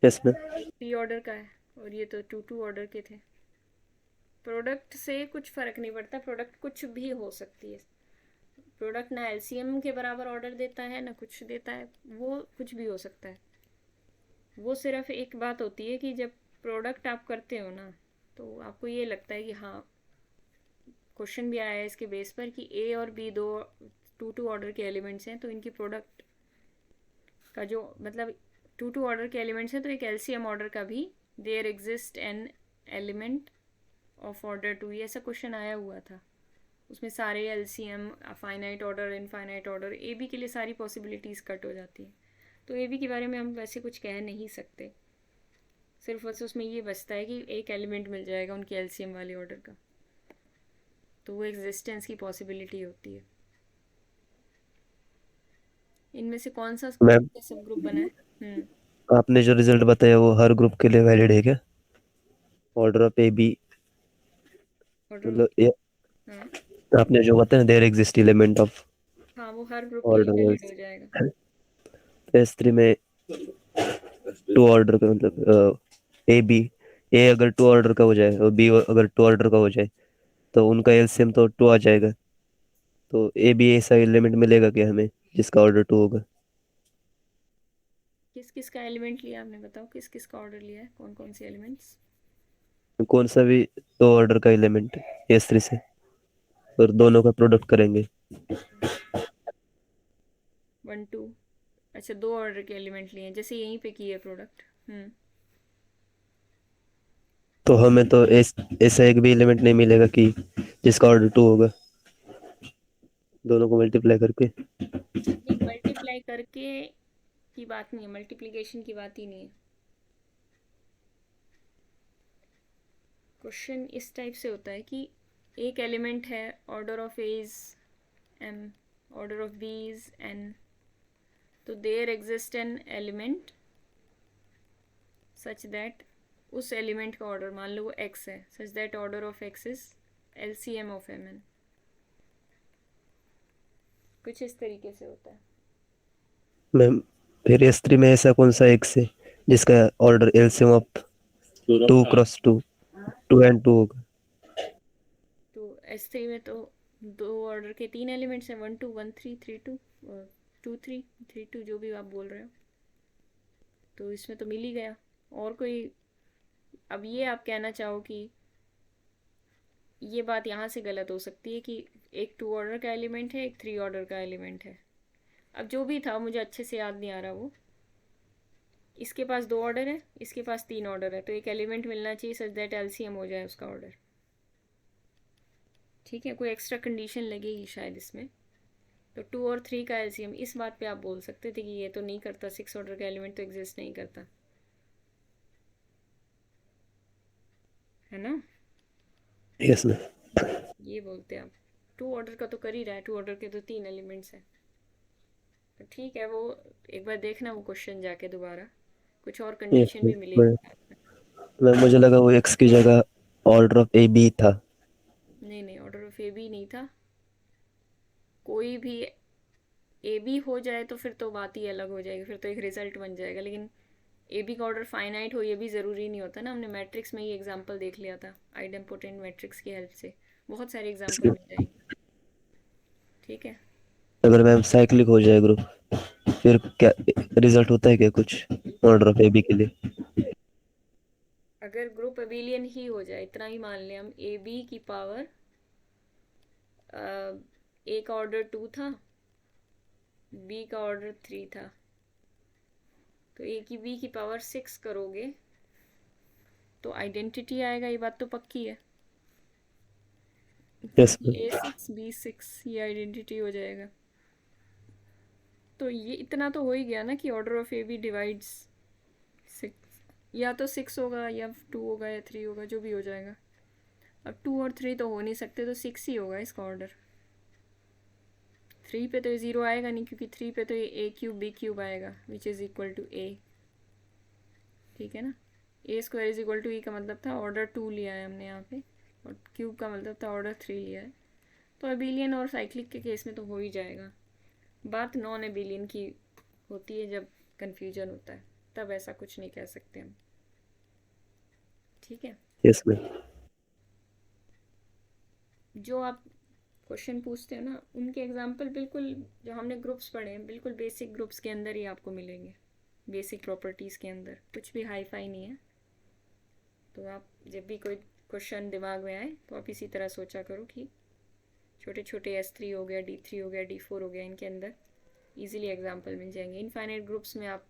यस मैम। 3 ऑर्डर का है और ये तो 2 2 ऑर्डर के थे। प्रोडक्ट से कुछ फ़र्क नहीं पड़ता, प्रोडक्ट कुछ भी हो सकती है, प्रोडक्ट ना एलसीएम के बराबर ऑर्डर देता है ना कुछ देता है, वो कुछ भी हो सकता है। वो सिर्फ एक बात होती है कि जब प्रोडक्ट आप करते हो ना, तो आपको ये लगता है कि हाँ, क्वेश्चन भी आया है इसके बेस पर कि ए और बी 2 ऑर्डर के एलिमेंट्स हैं, तो इनकी प्रोडक्ट का जो मतलब 2 ऑर्डर के एलिमेंट्स हैं, तो एक एलसीएम ऑर्डर का भी there exist an element of order 2, ये ऐसा क्वेश्चन आया हुआ था, उसमें सारे LCM finite order infinite order, A B के लिए सारी पॉसिबिलिटीज़ कट हो जाती है। तो ए बी के बारे में हम वैसे कुछ कह नहीं सकते, सिर्फ बस उसमें ये बचता है कि एक एलिमेंट मिल जाएगा उनके एलसीएम वाले ऑर्डर का, तो वो एग्जिस्टेंस की पॉसिबिलिटी होती है। इनमें से कौन सा मैम सब ग्रुप बना है? आपने जो रिजल्ट बताया वो हर ग्रुप के लिए वैलिड है क्या? Order of A B order मतलब ये हाँ आपने जो बताया देयर एग्जिस्ट एलिमेंट ऑफ हाँ, वो हर ग्रुप के लिए ऑर्डर वैलिड हो जाएगा। S3 में 2 ऑर्डर का मतलब ए बी ए अगर 2 ऑर्डर का हो जाए और बी अगर 2 ऑर्डर का हो जाए तो उनका एलसीएम तो 2 आ जाएगा, तो ए बी ऐसा एलिमेंट मिलेगा क्या हमें जिसका ऑर्डर 2 होगा? किस किस का एलिमेंट लिया आपने, बताओ किस किस का ऑर्डर लिया है, कौन कौन से एलिमेंट्स? कौन सा भी 2 ऑर्डर का एलिमेंट S3 से और दोनों का प्रोडक्ट करेंगे। 1 2 अच्छा, 2 ऑर्डर के एलिमेंट लिए हैं, जैसे यहीं पे की है प्रोडक्ट। तो हमें तो ऐसा एक भी एलिमेंट नहीं मिलेगा कि जिसका ऑर्डर 2 होगा, दोनों को मल्टीप्लाई करके। नहीं, मल्टीप्लाई करके की बात नहीं है, मल्टीप्लिकेशन की बात ही नहीं है। क्वेश्चन इस टाइप से होता है कि एक एलिमेंट है, order of a is m, order of b is n, तो there exist an element such that, उस एलिमेंट का ऑर्डर मान लो वो एक्स है, such that order of x is LCM of m n. कुछ इस तरीके से होता है। मैम, फिर S3 में ऐसा कौन सा एक्स है जिसका ऑर्डर एलसीएम ऑफ 2 × 2, 2 होगा? तो S3 में तो 2 ऑर्डर के 3 एलिमेंट्स हैं, 1 2 1 3 3 2 और 2 3 3 2, जो भी आप बोल रहे हो, तो इसमें तो मिल ही गया। और कोई, अब ये आप कहना चाहो कि ये बात यहाँ से गलत हो सकती है कि एक 2 ऑर्डर का एलिमेंट है, एक 3 ऑर्डर का एलिमेंट है। अब जो भी था, मुझे अच्छे से याद नहीं आ रहा वो, इसके पास 2 ऑर्डर है, इसके पास 3 ऑर्डर है, तो एक एलिमेंट मिलना चाहिए सच दैट एलसीएम हो जाए उसका ऑर्डर। ठीक है, कोई एक्स्ट्रा कंडीशन लगेगी शायद इसमें। तो 2 और 3 का एलसीएम, इस बात पे आप बोल सकते थे कि ये तो नहीं करता, 6 ऑर्डर का एलिमेंट तो एग्जिस्ट नहीं करता, है ना। Yes ma'am. ये बोलते हैं आप, 2 ऑर्डर का तो कर ही रहा है, 2 ऑर्डर के तो 3 एलिमेंट्स हैं। तो ठीक है, वो एक बार देखना वो क्वेश्चन जाके दोबारा, कुछ और यस कंडीशन भी मैम। मिलेगी। मैम, मुझे लगा वो एक्स की जगह ऑर्डर ऑफ ए बी था। नहीं नहीं, ऑर्डर ऑफ ए बी नहीं था। कोई भी ए बी हो जाए तो फिर तो बात ही अलग हो जाएगी, फिर तो एक रिजल्ट बन जाएगा। लेकिन ए बी का ऑर्डर फाइनाइट हो ये भी ज़रूरी नहीं होता ना। हमने मैट्रिक्स में ही एग्जांपल देख लिया था, आइडेम्पोटेंट मैट्रिक्स की हेल्प से बहुत सारे एग्जांपल मिल जाएंगे। ठीक है। अगर मैम साइक्लिक हो जाए ग्रुप, फिर क्या रिजल्ट होता है क्या कुछ ऑर्डर ऑफ ए बी के लिए? अगर ग्रुप अबेलियन ही हो जाए, इतना ही मान लें हम, ए बी की पावर, ए का ऑर्डर 2 था, बी का ऑर्डर 3 था, तो ए की बी की पावर 6 करोगे तो आइडेंटिटी आएगा, ये बात तो पक्की है। यस ए मैम। 6 बी 6, ये आइडेंटिटी हो जाएगा। तो ये इतना तो हो ही गया ना कि order of A B divides 6, या तो 6 होगा या 2 होगा या 3 होगा, जो भी हो जाएगा। अब 2 और 3 तो हो नहीं सकते, तो 6 ही होगा इसका ऑर्डर। 3 पे तो ये 0 आएगा नहीं, क्योंकि 3 पे तो ये ए क्यूब बी क्यूब आएगा, विच इज़ इक्वल टू ए। ठीक है ना। ए स्क्वायर इज इक्वल टू ई का मतलब था ऑर्डर 2 लिया है हमने यहाँ पे, और क्यूब का मतलब था ऑर्डर 3 लिया है। तो अबेलियन और साइक्लिक के केस में तो हो ही जाएगा। बात नॉन अबेलियन की होती है जब कन्फ्यूजन होता है, तब ऐसा कुछ नहीं कह सकते हम। ठीक है। Yes ma'am. जो आप क्वेश्चन पूछते हो ना, उनके एग्जाम्पल बिल्कुल जो हमने ग्रुप्स पढ़े हैं, बिल्कुल बेसिक ग्रुप्स के अंदर ही आपको मिलेंगे, बेसिक प्रॉपर्टीज़ के अंदर, कुछ भी हाई फाई नहीं है। तो आप जब भी कोई क्वेश्चन दिमाग में आए तो आप इसी तरह सोचा करो कि छोटे छोटे S3 हो गया, D3 हो गया, D4 हो गया, इनके अंदर इजीली एग्जांपल मिल जाएंगे। इनफाइनाइट ग्रुप्स में आप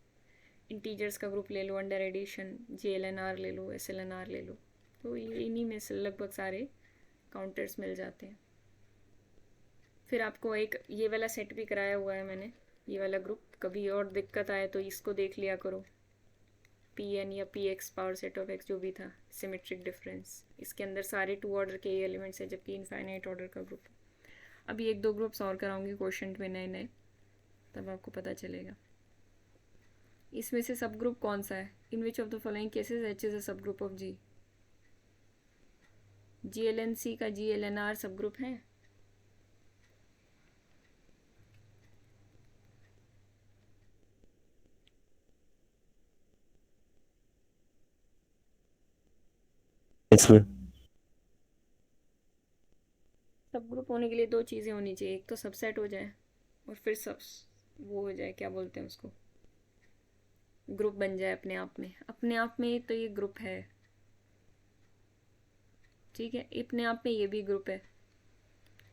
इंटीजर्स का ग्रुप ले लो, अंडर एडिशन JLNR ले लो, SLNR ले लो, तो ये इन्हीं में से लगभग सारे काउंटर्स मिल जाते हैं। फिर आपको एक ये वाला सेट भी कराया हुआ है मैंने, ये वाला ग्रुप, कभी और दिक्कत आए तो इसको देख लिया करो। Pn या Px power set of x जो भी था, सिमेट्रिक डिफरेंस, इसके अंदर सारे 2 ऑर्डर के एलिमेंट्स है, जबकि इनफाइनाइट ऑर्डर का ग्रुप। अभी 1 2 ग्रुप्स और कराऊंगी क्वेश्चन में नए नए, तब आपको पता चलेगा। इसमें से सब ग्रुप कौन सा है? In which of the following cases H is a sub group of G? GLNC का GLNR सब ग्रुप है? Yes ma'am. सब ग्रुप होने के लिए 2 चीज़ें होनी चाहिए, एक तो सबसेट हो जाए और फिर सब वो हो जाए, क्या बोलते हैं उसको, ग्रुप बन जाए अपने आप में। अपने आप में तो ये ग्रुप है, ठीक है, अपने आप में ये भी ग्रुप है।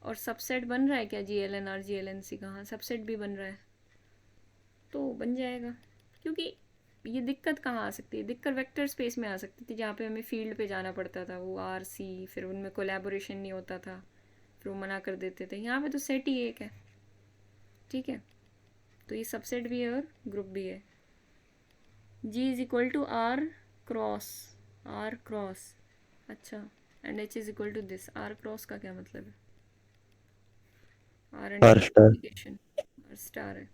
और सबसेट बन रहा है क्या GLNR GLNC का? हाँ, सबसेट भी बन रहा है। तो बन जाएगा। क्योंकि ये दिक्कत कहाँ आ सकती है, दिक्कत वेक्टर स्पेस में आ सकती थी, जहाँ पे हमें फील्ड पे जाना पड़ता था, वो आर सी, फिर उनमें कोलैबोरेशन नहीं होता था, फिर वो मना कर देते थे। यहाँ पे तो सेट ही एक है, ठीक है। तो ये सबसेट भी है और ग्रुप भी है। G is equal to R cross, R cross, अच्छा, and H is equal to this. R cross का क्या मतलब है? R R under star. Multiplication, R star है।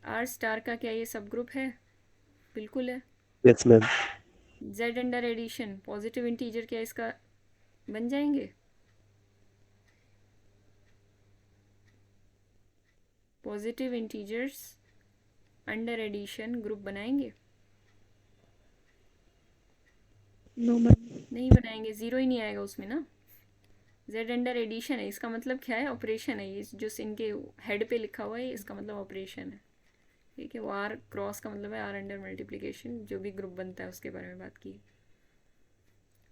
आर स्टार का क्या ये सब ग्रुप है? बिल्कुल है। Yes ma'am. Z under addition positive integer क्या इसका बन जाएंगे? Positive integers under addition group बनाएंगे? No ma'am. नहीं बनाएंगे, ज़ीरो ही नहीं आएगा उसमें ना। जेड अंडर एडिशन है, इसका मतलब क्या है? ऑपरेशन है। ये जो इनके हेड पे लिखा हुआ है इसका मतलब ऑपरेशन है, ठीक है। वो आर क्रॉस का मतलब है आर अंडर मल्टीप्लिकेशन, जो भी ग्रुप बनता है उसके बारे में बात की।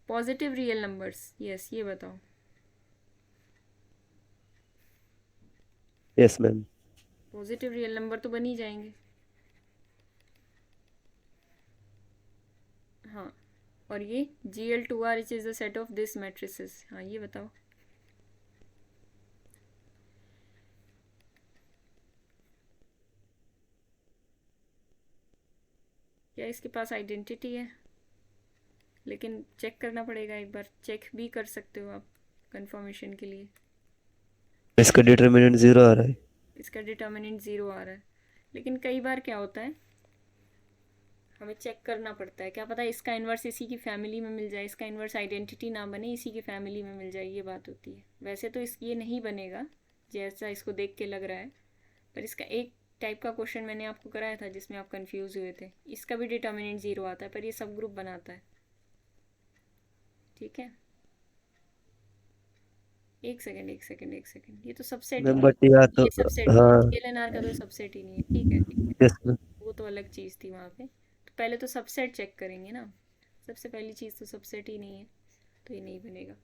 पॉजिटिव रियल नंबर्स, यस, ये बताओ। Yes ma'am. Positive real number तो बन ही जाएंगे, हाँ। और ये G L two R which is the set of this matrices, हाँ ये बताओ। क्या इसके पास आइडेंटिटी है? लेकिन चेक करना पड़ेगा एक बार, चेक भी कर सकते हो आप कंफर्मेशन के लिए। इसका डिटरमिनेंट 0 आ रहा है। इसका डिटर्मिनेंट ज़ीरो आ रहा है, लेकिन कई बार क्या होता है, हमें चेक करना पड़ता है, क्या पता इसका इन्वर्स इसी की फैमिली में मिल जाए, इसका इन्वर्स आइडेंटिटी ना बने, इसी की फैमिली में मिल जाए, ये बात होती है। वैसे तो इस ये नहीं बनेगा जैसा इसको देख के लग रहा है, पर इसका एक टाइप का क्वेश्चन मैंने आपको कराया था जिसमें आप कंफ्यूज हुए थे, इसका भी डिटर्मिनेंट ज़ीरो आता है, पर ये सब ग्रुप बनाता है, ठीक है। एक सेकंड, एक सेकंड, एक सेकंड, ये तो सबसेट ही मैम नहीं बट या है, तो ये सबसेट नहीं है, हाँ। DLNR का तो सबसेट ही नहीं है, ठीक है, ठीक है। Yes ma'am. वो तो अलग चीज़ थी वहाँ पे। तो पहले तो सबसेट चेक करेंगे ना, सबसे पहली चीज़ तो सबसेट ही नहीं है, तो ये नहीं बनेगा,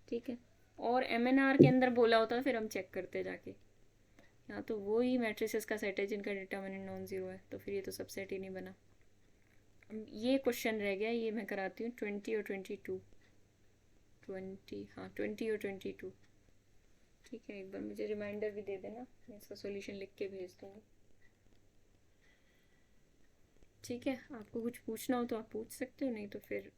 ठीक है। और MNR के अंदर बोला होता है फिर हम चेक करते जाके। यहाँ तो वो ही मैट्रिसेस का सेट है जिनका डिटर्मिनेंट नॉन ज़ीरो है, तो फिर ये तो सबसेट ही नहीं बना। अब ये क्वेश्चन रह गया, ये मैं कराती हूँ 20 और 22। 20, हाँ 20 और 22, ठीक है। एक बार मुझे रिमाइंडर भी दे देना, मैं इसका सॉल्यूशन लिख के भेज दूँगी, ठीक है। आपको कुछ पूछना हो तो आप पूछ सकते हो, नहीं तो फिर